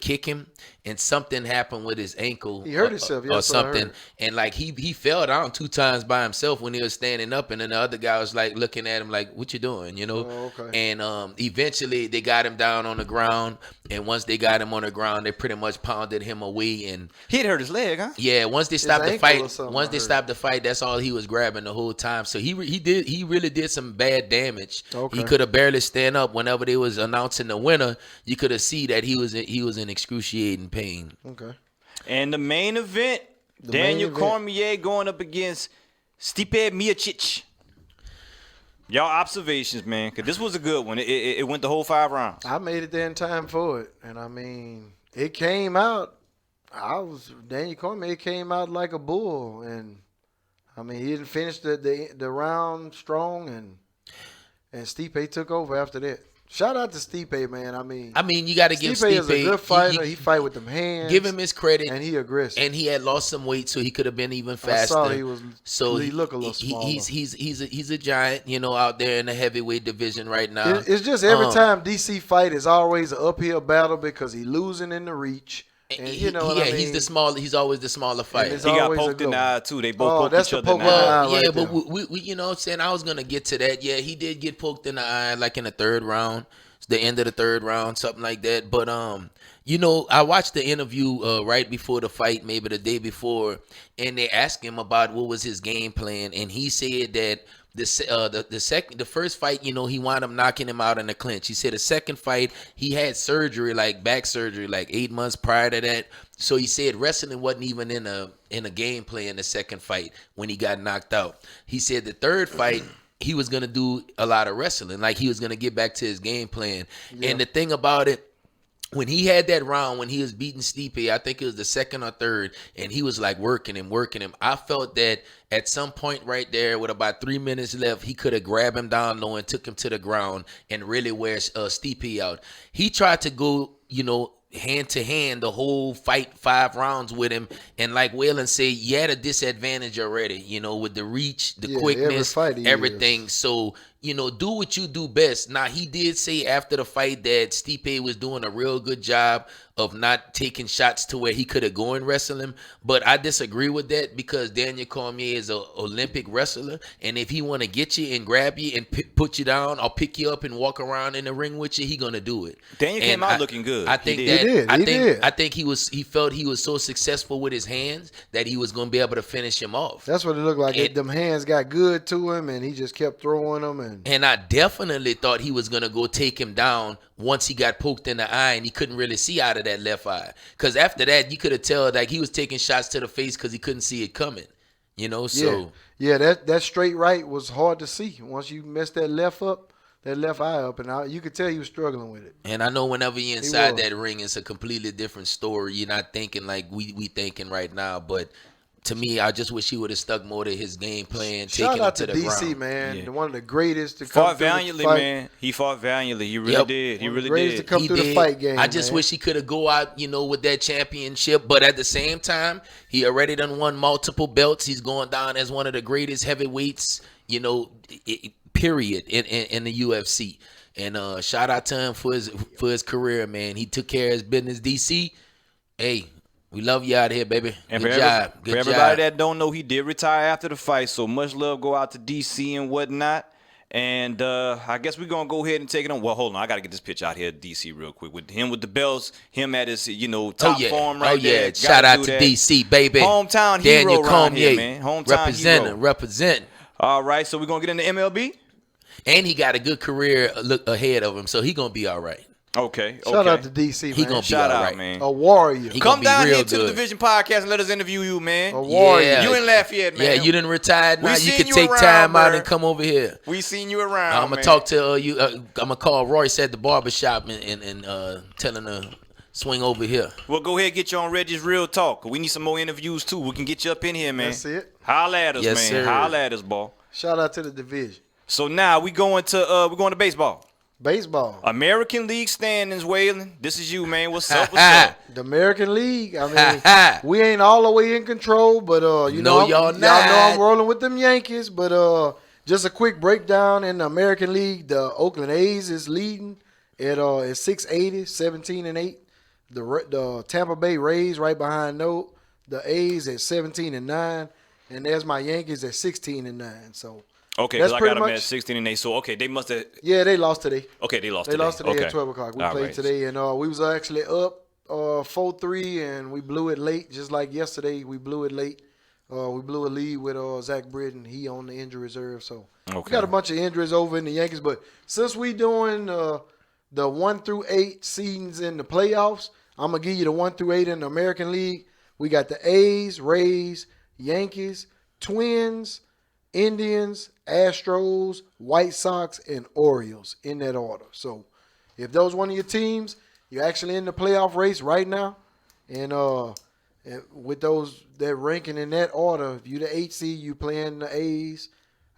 kick him, and something happened with his ankle. He hurt himself, yeah, or that's what I something. heard. And like he fell down 2 times by himself when he was standing up, and then the other guy was like looking at him like, "What you doing?" Oh, okay. And eventually they got him down on the ground, and once they got him on the ground, they pretty much pounded him away. And He had hurt his leg, huh? yeah, once they stopped the ankle or fight, something, once I they heard. stopped the fight, that's all he was grabbing the whole time. So he really did some bad damage. Okay. He could have barely stand up. Whenever they was announcing the winner, you could have see that he was in excruciating pain. Okay. And the main event, Daniel main event. Cormier going up against Stipe Miocic. Y'all observations, man, because this was a good one. It went the whole 5 rounds. I made it there in time for it, and I mean, it came out. Daniel Cormier came out like a bull, and I mean, he didn't finish the round strong, and Stipe took over after that. Shout out to Stipe, man. I mean, You got to give Stipe is a Stipe. good fighter. He fight with them hands. give him his credit. and he aggressive. And he had lost some weight, so he could have been even faster. I saw he was. So he look a little smaller. He's a giant, out there in the heavyweight division right now. It's just every time DC fight is always an uphill battle because he losing in the reach. And you know what I mean? He's always the smaller fighter. it's He got always a poked in good the one. eye too. They both poked that's each the other in poke the in the eye. eye. Right but there. we you know what I'm saying, I was gonna get to that. Yeah, he did get poked in the eye like in the third round. It's the end of the third round, something like that. But you know, I watched the interview right before the fight, maybe the day before, and they asked him about what was his game plan, and he said that the first fight, you know, he wound up knocking him out in the clinch. He said the second fight he had surgery, like back surgery, like 8 months prior to that. So he said wrestling wasn't even in a game plan the second fight when he got knocked out. He said the third fight he was gonna do a lot of wrestling, like he was gonna get back to his game plan. Yeah. And the thing about it, when he had that round, when he was beating Stipe, I think it was the second or third, and he was like working him. I felt that at some point right there, with about 3 minutes left, he could have grabbed him down low and took him to the ground and really wear Stipe out. He tried to go, you know, hand to hand the whole fight, 5 rounds with him, and like Waylon said, you had a disadvantage already, you know, with the reach, the quickness, everything. So, you know, do what you do best. Now, he did say after the fight that Stipe was doing a real good job of not taking shots to where he could have gone wrestle him, but I disagree with that because Daniel Cormier is an Olympic wrestler, and if he want to get you and grab you and put you down or pick you up and walk around in the ring with you, he gonna do it. Daniel came out looking good. I think I think he felt he was so successful with his hands that he was gonna be able to finish him off. That's what it looked like. Them hands got good to him, and he just kept throwing them. And I definitely thought he was gonna go take him down once he got poked in the eye and he couldn't really see out of that left eye. Because after that, you could have tell like he was taking shots to the face because he couldn't see it coming. You know, so yeah, that straight right was hard to see. Once you messed that left eye up, and you could tell he was struggling with it. And I know whenever you're inside that ring, it's a completely different story. You're not thinking like we thinking right now, but to me, I just wish he would have stuck more to his game plan. Shout out to DC, man. One of the greatest to come fought valiantly, man. He fought valiantly. He really did. He really did. To come through the fight game. I just wish he could have go out, you know, with that championship. But at the same time, he already done won multiple belts. He's going down as one of the greatest heavyweights, you know, period in the UFC. And shout out to him for his career, man. He took care of his business. DC, hey. We love you out here, baby. And Good job. For everybody that don't know, he did retire after the fight. So much love go out to DC and whatnot. And I guess we're going to go ahead and take it on. Well, hold on. I got to get this pitch out here, DC, real quick. With him with the bells, him at his, you know, top form right there. Shout out to DC, baby. Hometown hero around here, man. Hometown hero. Representing. All right, so we're going to get into MLB? And he got a good career look ahead of him, so he going to be all right. Okay. Shout out to DC, man. He gonna be all right, man. A warrior. Come down here to the Division Podcast and let us interview you, man. A warrior. Yeah. You in Lafayette, man. Yeah, you didn't retire now. You can you take around, time out bro. and come over here. We seen you around, I'm gonna talk to you. I'm gonna call Royce at the barbershop and tell him to swing over here. Well, go ahead and get you on Reggie's Real Talk. We need some more interviews, too. We can get you up in here, man. That's it. Holla at us, Yes, man. sir. Holla at us, ball. Shout out to the division. So now we're going to baseball. Baseball. American League standings, Waylon. This is you, man. What's up? What's up? The American League. I mean, we ain't all the way in control, but y'all know I'm rolling with them Yankees. But just a quick breakdown in the American League. The Oakland A's is leading at 680, 17-8. The Tampa Bay Rays right behind the A's at 17-9, and there's my Yankees at 16-9. So. Okay, because I got them at 16-8. So, okay, they must have. Yeah, they lost today. Okay, they lost today. They today. lost today okay. at 12 o'clock. We All played right. today, and we was actually up 4-3, and we blew it late, just like yesterday. We blew it late. We blew a lead with Zach Britton. He on the injury reserve. So we got a bunch of injuries over in the Yankees. But since we doing the 1 through 8 seasons in the playoffs, I'm going to give you the 1 through 8 in the American League. We got the A's, Rays, Yankees, Twins, Indians, Astros, White Sox, and Orioles in that order. So if those one of your teams, you're actually in the playoff race right now. And with that ranking in that order, if you're the 8 seed, you playing the A's.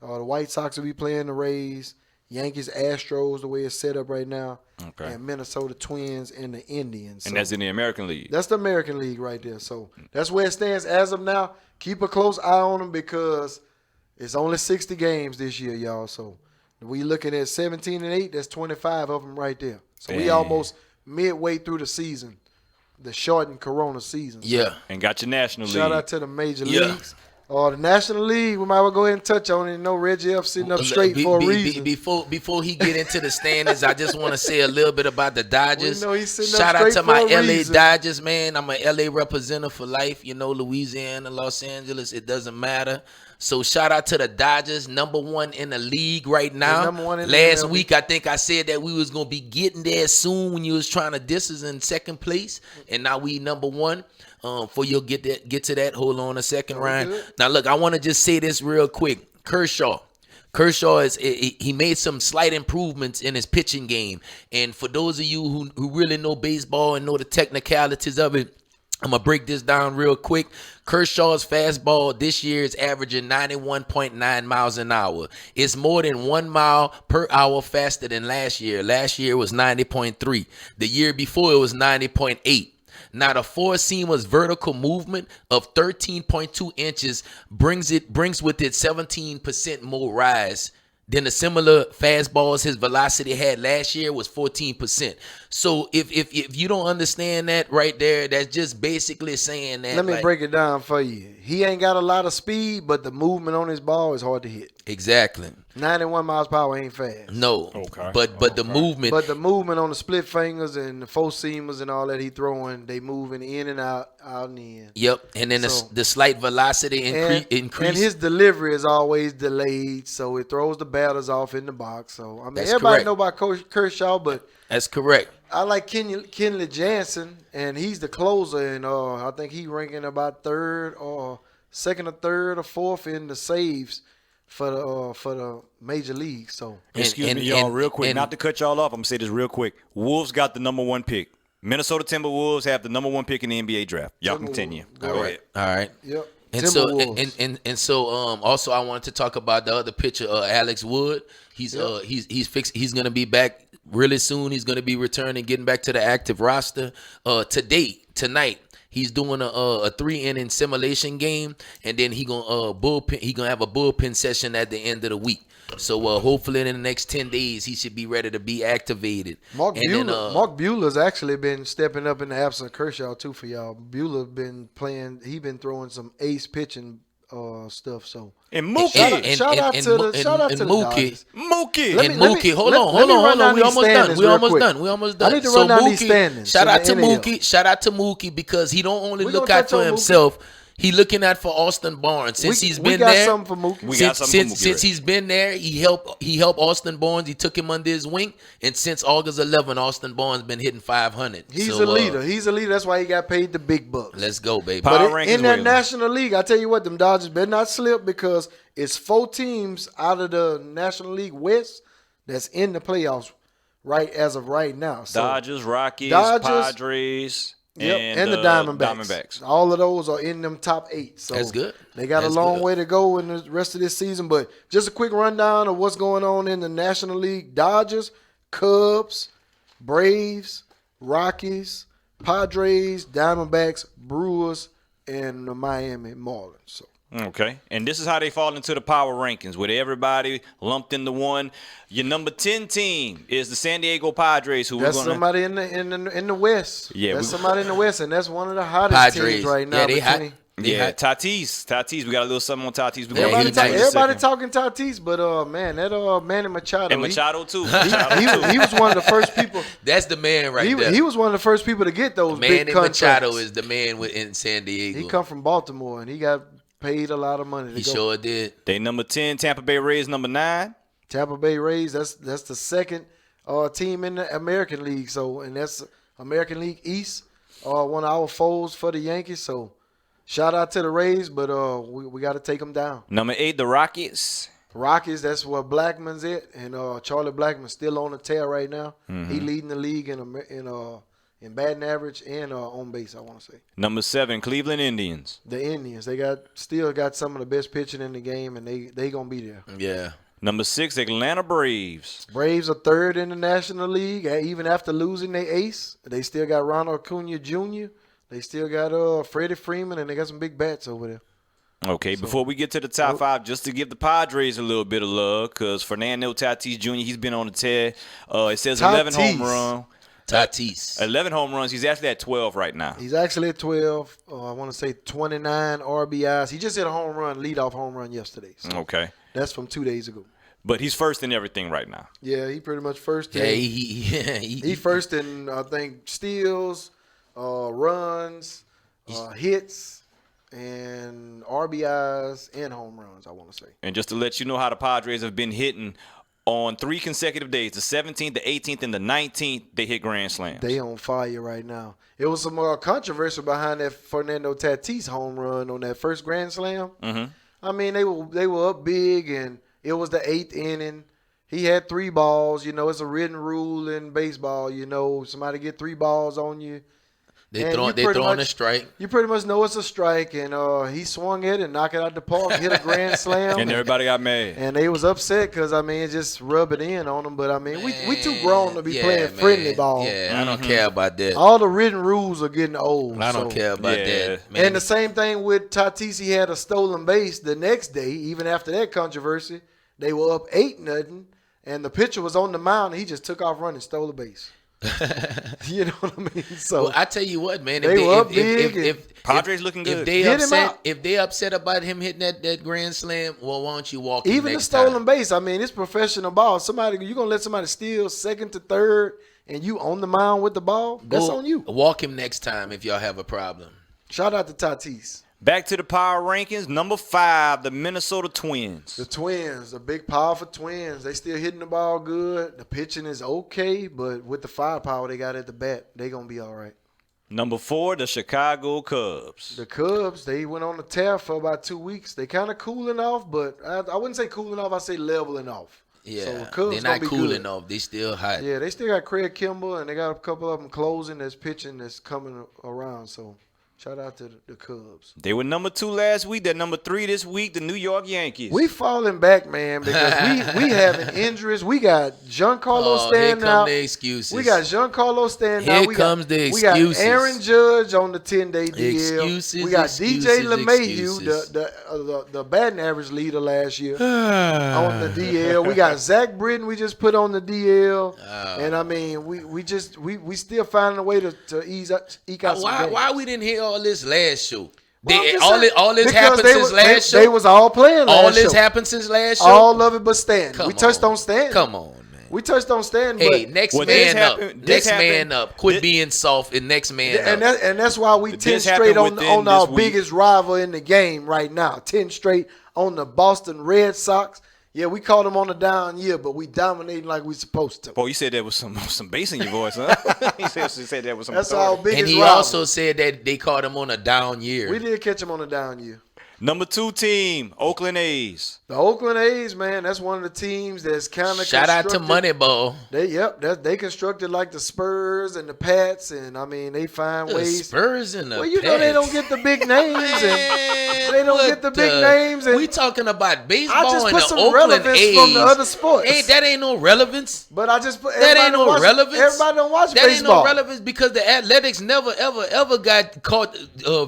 The White Sox will be playing the Rays. Yankees, Astros, the way it's set up right now. Okay. And Minnesota Twins and the Indians. And that's in the American League. That's the American League right there. So that's where it stands as of now. Keep a close eye on them because it's only 60 games this year, y'all. So we looking at 17-8. That's 25 of them right there. So we almost midway through the season the shortened Corona season. So Yeah. And got your National League. shout out to the major Yeah. leagues. The National League, we might well go ahead and touch on it. You know, Reggie F sitting up straight for a reason. Before he get into the standings, I just want to say a little bit about the Dodgers. We know he's sitting up Shout out straight to for my a LA reason. Dodgers, man. I'm an LA representative for life. You know, Louisiana, Los Angeles, it doesn't matter. So shout out to the Dodgers, #1 in the league right now. #1 in the Last MLB. week, I think I said that we was gonna be getting there soon when you was trying to diss us in second place, and now we #1. Before you'll get to that, hold on a second, Ryan. good. Now look, I want to just say this real quick. Kershaw he made some slight improvements in his pitching game, and for those of you who really know baseball and know the technicalities of it, I'm gonna break this down real quick. Kershaw's fastball this year is averaging 91.9 miles an hour. It's more than 1 mile per hour faster than last year. Last year was 90.3. The year before it was 90.8. Now the four-seamer's vertical movement of 13.2 inches brings with it 17% more rise than the similar fastballs his velocity had last year was 14%. So if you don't understand that right there, that's just basically saying that. Let me break it down for you. He ain't got a lot of speed, but the movement on his ball is hard to hit. Exactly. 91 miles per hour ain't fast. No. Okay. But the movement. But the movement on the split fingers and the four seamers and all that he throwing, they moving in and out and in. Yep. And then So- the slight velocity increase. And his delivery is always delayed, so it throws the batters off in the box. So I mean, That's everybody correct. know about Coach Kershaw, but That's correct. I like Kenley Jansen, and he's the closer, and I think he ranking about second or third or fourth in the saves for the major league. So Excuse And- me, y'all, and- real quick. and- Not to cut y'all off, I'm going to say this real quick. Wolves got the #1 pick. Minnesota Timberwolves have the #1 pick in the NBA draft. Y'all Timberwolves. continue. Go Go ahead. ahead. All right. yep, And so, Timberwolves. also I wanted to talk about the other pitcher, Alex Wood. He's gonna be back really soon. He's gonna be returning, getting back to the active roster. Tonight, he's doing a 3-inning simulation game, and then he gonna have a bullpen session at the end of the week. So hopefully in the next 10 days he should be ready to be activated. Mark And Buehler's Bueller's actually been stepping up in the absence of Kershaw too for y'all. Bueller been playing. He been throwing some ace pitching stuff. So And Mookie. Shout out to the Dodgers. Mookie. Let And me- Mookie, hold let on. me run down We these almost done. standings We real almost quick. done. We almost done. I need to run down these Mookie, standings shout in out the to NL. Mookie. Shout out to Mookie because he don't only We look gonna out touch for on Mookie. himself. He looking out for Austin Barnes. Since he's been got there, something for Mookie. We got something for Mookie, since he's been there, he helped Austin Barnes. He took him under his wing, and since August 11, Austin Barnes been hitting 500. He's So, a leader. He's a leader. That's why he got paid the big bucks. Let's go, baby. Power But rankings in that waiting. National League, I tell you what, them Dodgers better not slip because it's 4 teams out of the National League West that's in the playoffs as of right now. So, Dodgers, Rockies, Dodgers, Padres, yep, and the Diamondbacks. All of those are in them top 8. So That's good. They got That's a long good. way to go in the rest of this season. But just a quick rundown of what's going on in the National League. Dodgers, Cubs, Braves, Rockies, Padres, Diamondbacks, Brewers, and the Miami Marlins. So Okay. And this is how they fall into the power rankings with everybody lumped into one. Your number 10 team is the San Diego Padres, who that's we're going to somebody in the West. Yeah, that's we- somebody in the West, and that's one of the hottest Padres. teams right now. Yeah, they hot. between- Yeah, Tatis. We got a little something on Tatis. We Yeah, gonna he get into nice. in a Everybody second. talking Tatis, but man, that Manny Machado. And Machado too. he was one of the first people. That's the man right there. He was one of the first people to get those big Manny contracts. Machado is the man in San Diego. He come from Baltimore, and he got paid a lot of money to He go. sure did. They number 10, Tampa Bay Rays number 9. Tampa Bay Rays. That's the second team in the American League. So, and that's American League East. One of our foes for the Yankees. So, shout out to the Rays, but we got to take them down. Number 8, the Rockets. Rockies, that's where Blackman's at, and Charlie Blackman's still on the tear right now. He leading the league in batting average and on base, I want to say. Number 7, Cleveland Indians. The Indians, they still got some of the best pitching in the game, and they gonna be there. Yeah. Number 6, Atlanta Braves. Braves are third in the National League, even after losing their ace. They still got Ronald Acuna Jr. They still got Freddie Freeman, and they got some big bats over there. Okay, before we get to the top 5, just to give the Padres a little bit of love, because Fernando Tatis Jr., he's been on the tear. It says 11 home Tatis. run. Tatis. 11 home runs. He's actually at 12 right now. He's actually at 12. I want to say 29 RBIs. He just hit a home run, leadoff home run yesterday. So Okay. that's from 2 days ago. But he's first in everything right now. Yeah, he pretty much first. Yeah, He first in, I think, steals, runs, hits, and RBIs and home runs, I want to say. And just to let you know how the Padres have been hitting on 3 consecutive days, the 17th, the 18th, and the 19th, they hit grand slams. They on fire right now. It was some controversy behind that Fernando Tatis home run on that first grand slam. Mm-hmm. I mean, they were up big, and it was the 8th inning. He had 3 balls. You know, it's a written rule in baseball. You know, somebody get 3 balls on you. They throwing a strike. You pretty much know it's a strike, and he swung it and knocked it out the park, hit a grand slam. And everybody got mad. And they was upset because, I mean, it just rub it in on them. But, I mean, we too grown to be playing friendly ball. Yeah, I don't care about that. All the written rules are getting old. I don't care about that, man. And the same thing with Tatis. He had a stolen base the next day, even after that controversy. They were up 8-0, and the pitcher was on the mound, and he just took off running, stole the base. You know what I mean? So well, I tell you what, man. If Padres looking good. If they upset about him hitting that grand slam, well, why don't you walk him even the next stolen time? base, I mean, it's professional ball. You gonna let somebody steal second to third, and you on the mound with the ball? That's on you. Walk him next time if y'all have a problem. Shout out to Tatis. Back to the power rankings. Number 5, the Minnesota Twins. The Twins, the big, powerful Twins. They still hitting the ball good. The pitching is okay, but with the firepower they got at the bat, they going to be all right. Number 4, the Chicago Cubs. The Cubs, they went on the tear for about 2 weeks. They kind of cooling off, but I wouldn't say cooling off. I say leveling off. Yeah, so Cubs they're not cooling good. off. They still hot. Yeah, they still got Craig Kimbrell, and they got a couple of them closing that's pitching that's coming around, so shout out to the Cubs. They were number 2 last week. They're number 3 this week, the New York Yankees. We falling back, man, because we having injuries. We got Giancarlo standing here come out. the excuses. We got Giancarlo standing out. Here comes the We got excuses. Aaron Judge on the 10-day deal. Excuses, We got excuses, DJ LeMahieu, excuses. the batting average leader last year, on the DL. We got Zach Britton we just put on the DL. And, I mean, we still finding a way to eke out some games. Why we didn't hear all this last show? Well, I'm just saying, all this because happened since last show. They was all playing last All this show. happened since last show. All of it but Stan. Come We touched on Stan. Come on, man. We touched on Stan. Hey, but next Well, man this up. happened- Next this man happened- up. Quit being soft and next man and up. that's why we 10 This straight happened within on our this week. biggest rival in the game right now. 10 straight on the Boston Red Sox. Yeah, we caught them on the down year, but we dominating like we supposed to. Boy, you said there was some bass in your voice, huh? you said there was some That's our authority. biggest And he rival. also said that they caught him on a down year. We did catch them on the down year. Number 2 team, Oakland A's. The Oakland A's, man, that's one of the teams that's kind of Shout out to Moneyball. They constructed like the Spurs and the Pats, and I mean they find The ways. Spurs and the Well, you know they don't get the big names, and they don't get the big names. And we talking about baseball I just and put the some Oakland relevance A's. from the other sports. Hey, that ain't no relevance. But I just put That ain't no relevance. Everybody don't watch That baseball. ain't no relevance because the Athletics never, ever got caught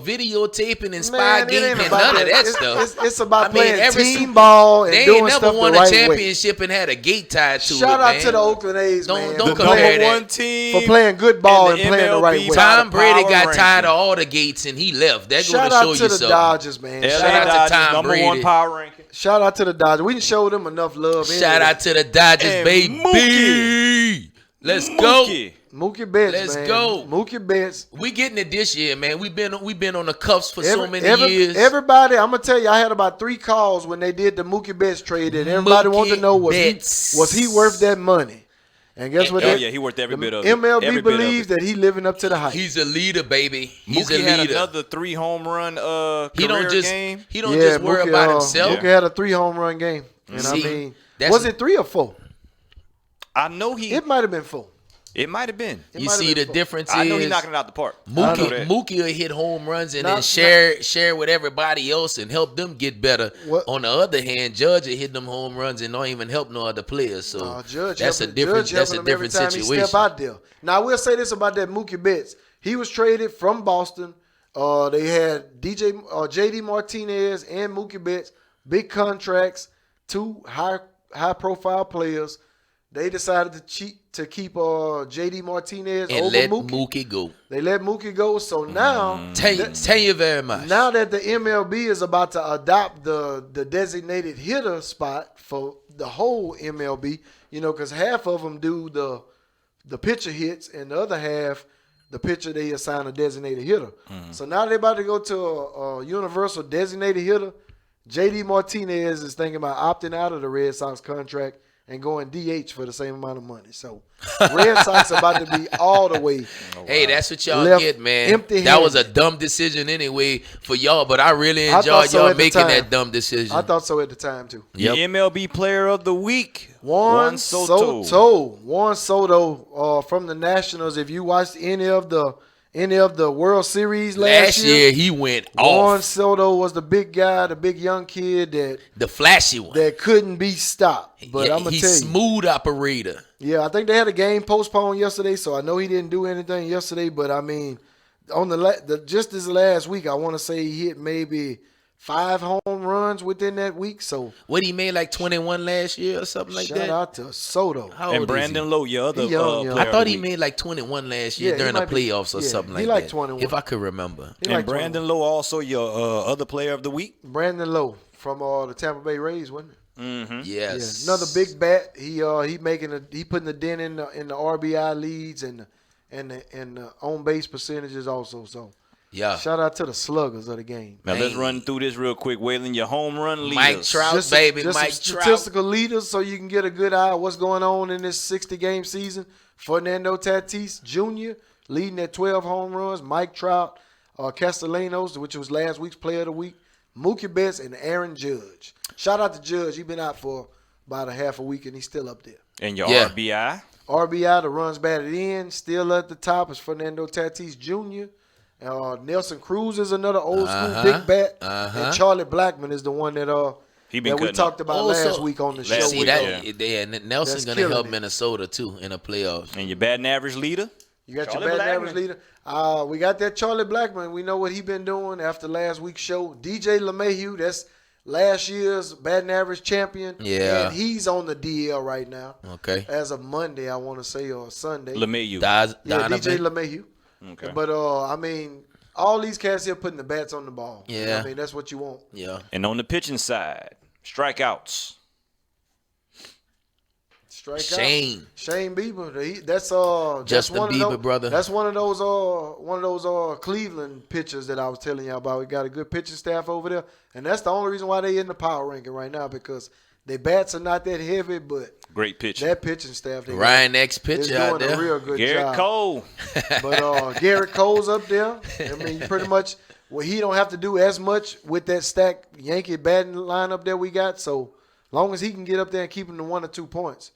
videotaping and spy Man, it ain't gaming and about none of that It's- stuff. It's about I mean, playing every team Super- ball and They doing ain't never stuff won the a right way. championship and had a gate tied to it. Shout out man. to the Oakland A's, Don't- man. don't The for compare playing- number that. 1 team for playing good ball in and the playing the right MLB way. Tom Brady Power got tired Rankings. of all the gates and he left. That Shout going to out show to you the something. Dodgers, man. LA Shout out to Dodgers, Tom number Brady. 1 power ranking. Shout out to the Dodgers. We didn't show them enough love. Shout anyway. out to the Dodgers, And baby. Mookie. Let's go. Mookie. Mookie Betts, Let's man. go. Mookie Betts. We getting it this year, man. We've been on the cuffs for so many Every- years. Everybody, I'm gonna tell you, I had about 3 calls when they did the Mookie Betts trade, and everybody wanted to know was he worth that money? And guess what? Oh, yeah, he worth every bit of it. MLB Every bit of believes it. that he living up to the hype. He's a leader, baby. He's Mookie a had leader. another 3 home run He career don't just game. he don't just worry Mookie, about himself. Mookie had a 3 home run game, and See, I mean, that's- was it 3 or 4? I know he. It might have been 4. It might have been. It You might have see been the 4. difference I know is he's knocking it out the park. I know that. Mookie will hit home runs and then Not- share with everybody else and help them get better. What- On the other hand, Judge will hit them home runs and don't even help no other players. So Judge that's a helping- different Judge that's a helping him every different time situation. He step out there. Now I will say this about that Mookie Betts. He was traded from Boston. They had JD Martinez and Mookie Betts, big contracts, 2 high profile players. They decided to keep J.D. Martinez And over let Mookie. Mookie go. They let Mookie go. So now, Thank you very much. now that the MLB is about to adopt the designated hitter spot for the whole MLB, because half of them do the pitcher hits, and the other half, the pitcher they assign a designated hitter. So now they're about to go to a universal designated hitter. J.D. Martinez is thinking about opting out of the Red Sox contract and going DH for the same amount of money. So Red Sox about to be all the way. Hey, that's what y'all Left get, man. empty-handed. That was a dumb decision anyway for y'all, but I really I thought enjoyed so y'all at the making time. that dumb decision. I thought so at the time, too. Yep. The MLB Player of the Week, Juan Soto. Juan Soto from the Nationals. If you watched any of the World Series Last year he went Juan off. Soto was the big guy, the big young kid The flashy one. that couldn't be stopped. But Yeah, I'm gonna he's tell you, smooth operator. yeah, I think they had a game postponed yesterday, so I know he didn't do anything yesterday. But I mean, on just this last week, I want to say he hit maybe 5 home runs within that week. So What, he made like 21 last year or something like shout that? out to Soto. How old And is Brandon Lowe, your other He young, young. player I thought of the he week. made like 21 last year Yeah, he during the might be- playoffs or yeah, something he like like that. 21. If I could remember. He And like Brandon 21. Lowe also your other player of the week. Brandon Lowe from the Tampa Bay Rays, wasn't it? Yes. Yeah, another big bat. He putting the dent in the RBI leads and the on base percentages also. So Yeah. shout out to the sluggers of the game. Now let's Man. run through this real quick, Waylon. Your home run leaders. Mike Trout, Just baby. some Mike Trout. statistical leaders, so you can get a good eye of what's going on in this 60-game season. Fernando Tatis Jr. leading at 12 home runs. Mike Trout, Castellanos, which was last week's Player of the Week. Mookie Betts and Aaron Judge. Shout out to Judge. He's been out for about a half a week, and he's still up there. And your Yeah. RBI. RBI, the runs batted in, still at the top is Fernando Tatis Jr. Nelson Cruz is another old school big bat. And Charlie Blackmon is the one that He been that we cutting talked up. about last week on the show. Last See week, that? yeah. Nelson's That's gonna killing help it. Minnesota too in the playoffs. And your batting average leader. You got Charlie your batting Blackmon. average leader. We got that Charlie Blackmon. We know what he been doing after last week's show. DJ LeMahieu, that's last year's batting average champion. Yeah. And he's on the DL right now. Okay. As of Monday, I want to say, or Sunday. LeMahieu. Yeah, Donovan. DJ LeMahieu. Okay. But I mean, all these cats here putting the bats on the ball. Yeah. I mean, that's what you want. Yeah. And on the pitching side, strikeouts. Strike Shane. out. Shane Bieber. That's Justin one of Bieber, those, brother. That's one of those Cleveland pitchers that I was telling you about. We got a good pitching staff over there, and that's the only reason why they in the power ranking right now, because their bats are not that heavy, but Great pitching. that pitching staff they Ryan got X is pitcher out doing a there. real good Garrett job. Cole. But Garrett Cole's up there. I mean, pretty much, he don't have to do as much with that stacked Yankee batting lineup that we got. So long as he can get up there and keep them to 1 or 2 points,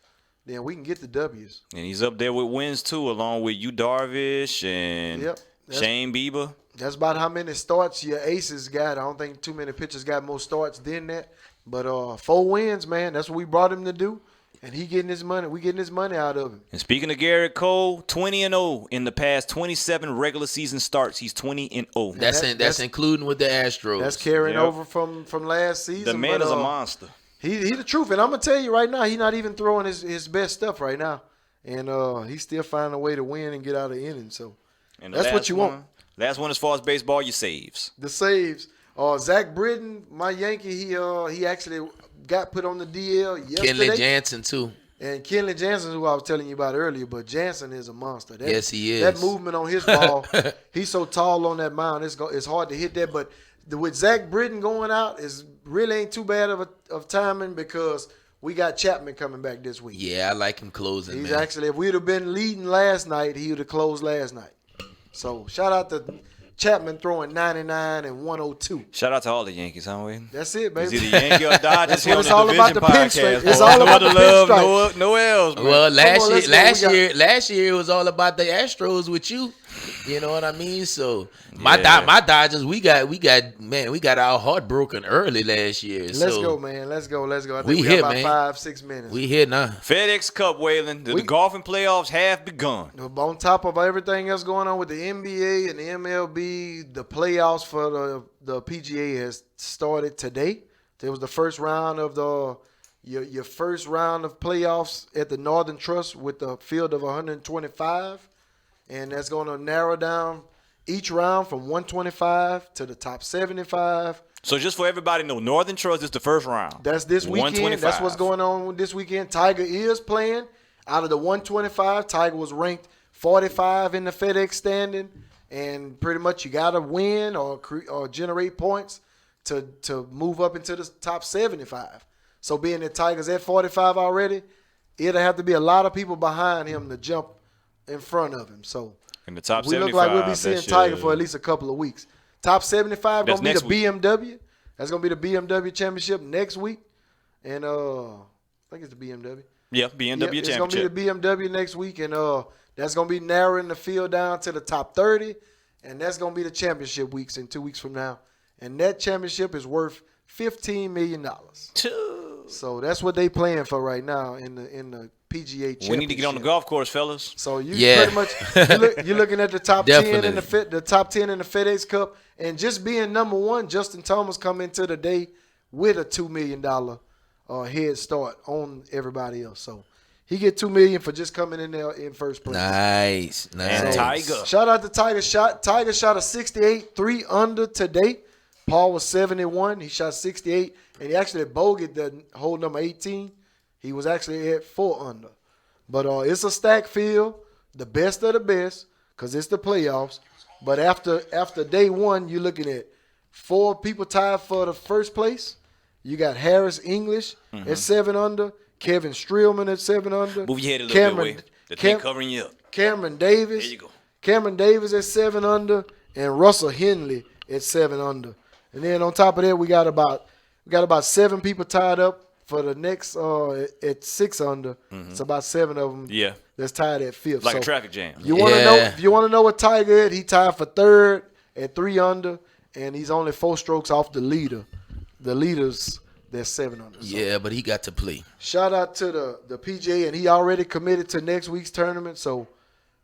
then we can get the W's. And he's up there with wins too, along with Yu Darvish and Yep. Shane Bieber. That's about how many starts your aces got. I don't think too many pitchers got more starts than that. But 4 wins, man. That's what we brought him to do. And he getting his money. We getting his money out of him. And speaking of Garrett Cole, 20-0 in the past 27 regular season starts. He's 20-0. That's including with the Astros. That's carrying Yep. over from last season. The man but, is a monster. He the truth. And I'm going to tell you right now, he's not even throwing his best stuff right now. And he's still finding a way to win and get out of the inning. So And the that's what last you one- want. Last one as far as baseball, your saves. The saves. Zach Britton, my Yankee, he actually got put on the DL yesterday. Kenley Jansen too. And Kenley Jansen, who I was telling you about earlier, but Jansen is a monster. Yes, he is. That movement on his ball, he's so tall on that mound, it's hard to hit that. But with Zach Britton going out, is really ain't too bad of timing, because we got Chapman coming back this week. Yeah, I like him closing. He's man. actually, if we'd have been leading last night, he would have closed last night. So shout out to Chapman throwing 99 and 102. Shout out to all the Yankees, huh, Wade? That's it, It's baby. either Yankee or Dodgers That's here what on it's the all about, Division the podcast. pinstripe. It's boy. all No about other the love, pinstripe. no else, man. Well, let's go. We got- last year it was all about the Astros with you. You know what I mean? So Yeah. my Dodgers, we got our heart broken early last year. Let's so go, man. Let's go. I think We we got here, about man. 5-6 minutes. We here now. FedEx Cup, Waylon. The golfing playoffs have begun. On top of everything else going on with the NBA and the MLB, the playoffs for the PGA has started today. There was the first round of your first round of playoffs at the Northern Trust with a field of 125, and that's going to narrow down each round from 125 to the top 75. So just for everybody to know, Northern Trust is the first round. That's this weekend. That's what's going on this weekend. Tiger is playing. Out of the 125, Tiger was ranked 45 in the FedEx standing, and pretty much you got to win or generate points to move up into the top 75. So being that Tiger's at 45 already, it'll have to be a lot of people behind him to jump in front of him. So in the top we 75, look like we'll be seeing Tiger for at least a couple of weeks. Top 75 going to be the BMW. That's going to be the BMW Championship next week. And I think it's the BMW. Yeah, BMW It's Championship. going to be the BMW next week. And that's going to be narrowing the field down to the top 30. And that's going to be the championship weeks in 2 weeks from now. And that championship is worth $15 million. So that's what they playing for right now in the PGA Championship. We need to get on the golf course, fellas. So you pretty much you're looking at the top 10 in the top 10 in the FedEx Cup, and just being number one, Justin Thomas come into the day with a $2 million head start on everybody else. So he get $2 million for just coming in there in first place. Nice. And Tiger. Shout out to Tiger. Tiger shot a 68, 3 under today. Paul was 71. He shot 68, and he actually bogeyed the hole number 18. He was actually at 4 under. But it's a stacked field, the best of the best, because it's the playoffs. But after day one, you're looking at 4 people tied for the first place. You got Harris English at 7 under, Kevin Streelman at 7 under. Move your head a little bit away. The thing covering you up. Cameron Davis. There you go. Cameron Davis at 7 under, and Russell Henley at 7 under. And then on top of that, we got about 7 people tied up for the next at 6 under. It's about 7 of them. Yeah. That's tied at 5th. Like a traffic jam. You want to know? If you want to know what Tiger is, he tied for 3rd at 3 under, and he's only 4 strokes off the leader. The leaders, they're 7 under. So Yeah, but he got to play. shout out to the PGA, and he already committed to next week's tournament, so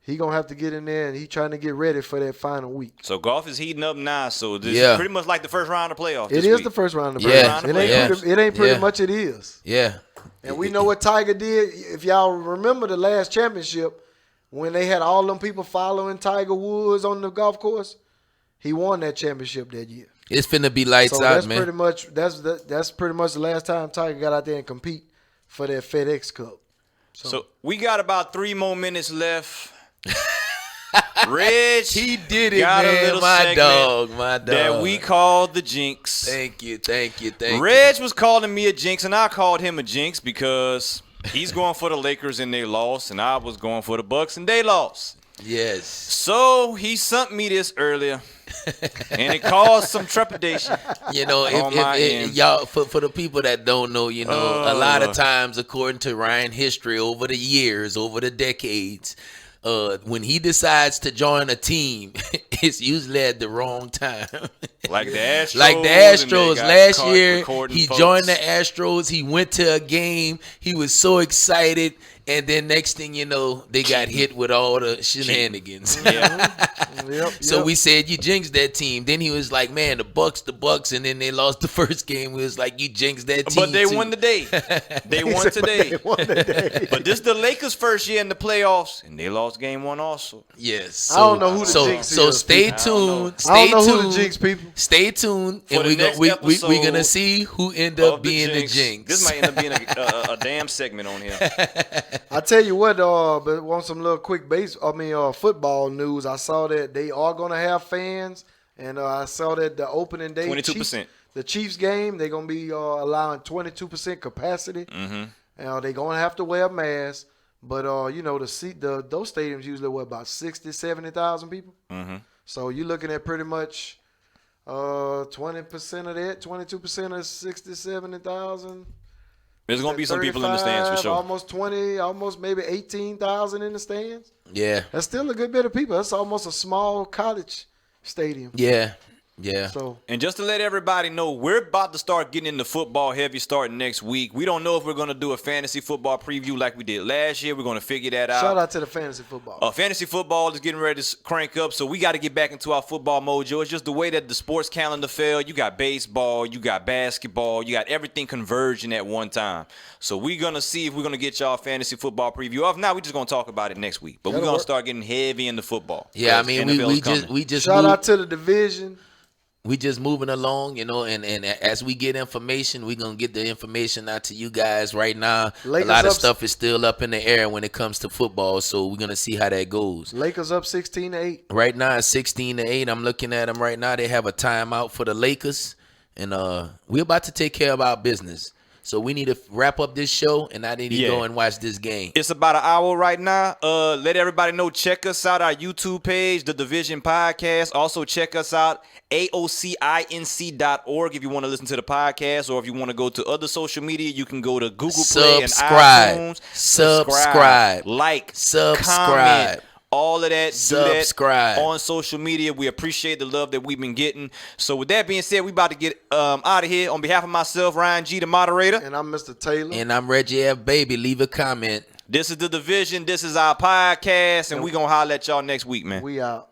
he going to have to get in there, and he trying to get ready for that final week. So golf is heating up now. So this is pretty much like the first round of playoffs. It is the first round of the Yeah. playoffs. It ain't pretty much it is. Yeah. And we know what Tiger did. If y'all remember the last championship, when they had all them people following Tiger Woods on the golf course, he won that championship that year. It's finna be lights So out, that's man. pretty much that's pretty much the last time Tiger got out there and compete for that FedEx Cup. So we got about 3 more minutes left. Reg, He did it, got a man. little My segment dog. that we called the Jinx. Thank you. Reg was calling me a jinx, and I called him a jinx because he's going for the Lakers and they lost, and I was going for the Bucks and they lost. Yes. So he sent me this earlier, and it caused some trepidation. You know, On my if end. y'all for the people that don't know, you know, a lot of times, according to Ryan history over the years, over the decades, when he decides to join a team, it's usually at the wrong time. Like the Astros. Like the and they Astros got last caught year, recording he folks. joined the Astros. He went to a game. He was so excited. And then next thing you know, they got hit with all the shenanigans. Yeah. So we said, you jinxed that team. Then he was like, man, the Bucks. And then they lost the first game. We was like, you jinxed that team But they too. won the day. They won today. They won today. But this is the Lakers' first year in the playoffs, and they lost game 1 also. Yes. I don't know who the jinx So is, stay people. I don't know. tuned. Stay I don't know tuned. who the jinx people. Stay tuned. For And the we're next we gonna episode see who end Of up being the jinx. This might end up being a damn segment on here. I tell you what, but want some little quick football news. I saw that they are gonna have fans, and I saw that the opening day 22%. the Chiefs game, they're gonna be allowing 22% capacity. They're gonna have to wear a mask, but you know those stadiums usually about 60, 70,000 people. So you're looking at pretty much 20% of that, 22% of 60, 70,000. There's going to be some people in the stands for sure. Almost 20, almost maybe 18,000 in the stands. Yeah. That's still a good bit of people. That's almost a small college stadium. Yeah. Yeah. So And just to let everybody know, we're about to start getting into football heavy starting next week. We don't know if we're going to do a fantasy football preview like we did last year. We're going to figure that out. shout out to the fantasy football. Fantasy football is getting ready to crank up, so we got to get back into our football mojo. It's just the way that the sports calendar fell. You got baseball, you got basketball, you got everything converging at one time. So we're going to see if we're going to get y'all a fantasy football preview. If not, we're just going to talk about it next week. But we're That'll going to work. start getting heavy into football. Yeah, I 'cause mean, NFL is we just Shout moved- out to the division. we just moving along, and as we get information, we're going to get the information out to you guys. Right now, Lakers a lot of up- stuff is still up in the air when it comes to football, so we're going to see how that goes. Lakers up 16-8. Right now, it's 16-8. I'm looking at them right now. They have a timeout for the Lakers, and we're about to take care of our business. So we need to wrap up this show, and I need to go and watch this game. It's about an hour right now. Let everybody know. Check us out, our YouTube page, The Division Podcast. Also, check us out, AOCINC.org if you want to listen to the podcast, or if you want to go to other social media, you can go to Google Play and iTunes. Subscribe. Like. Subscribe. Comment. All of that, Subscribe. do that on social media. We appreciate the love that we've been getting. So with that being said, we about to get out of here. On behalf of myself, Ryan G, the moderator. And I'm Mr. Taylor. And I'm Reggie F. Baby. Leave a comment. This is The Division. This is our podcast, and we going to holler at y'all next week, man. We out.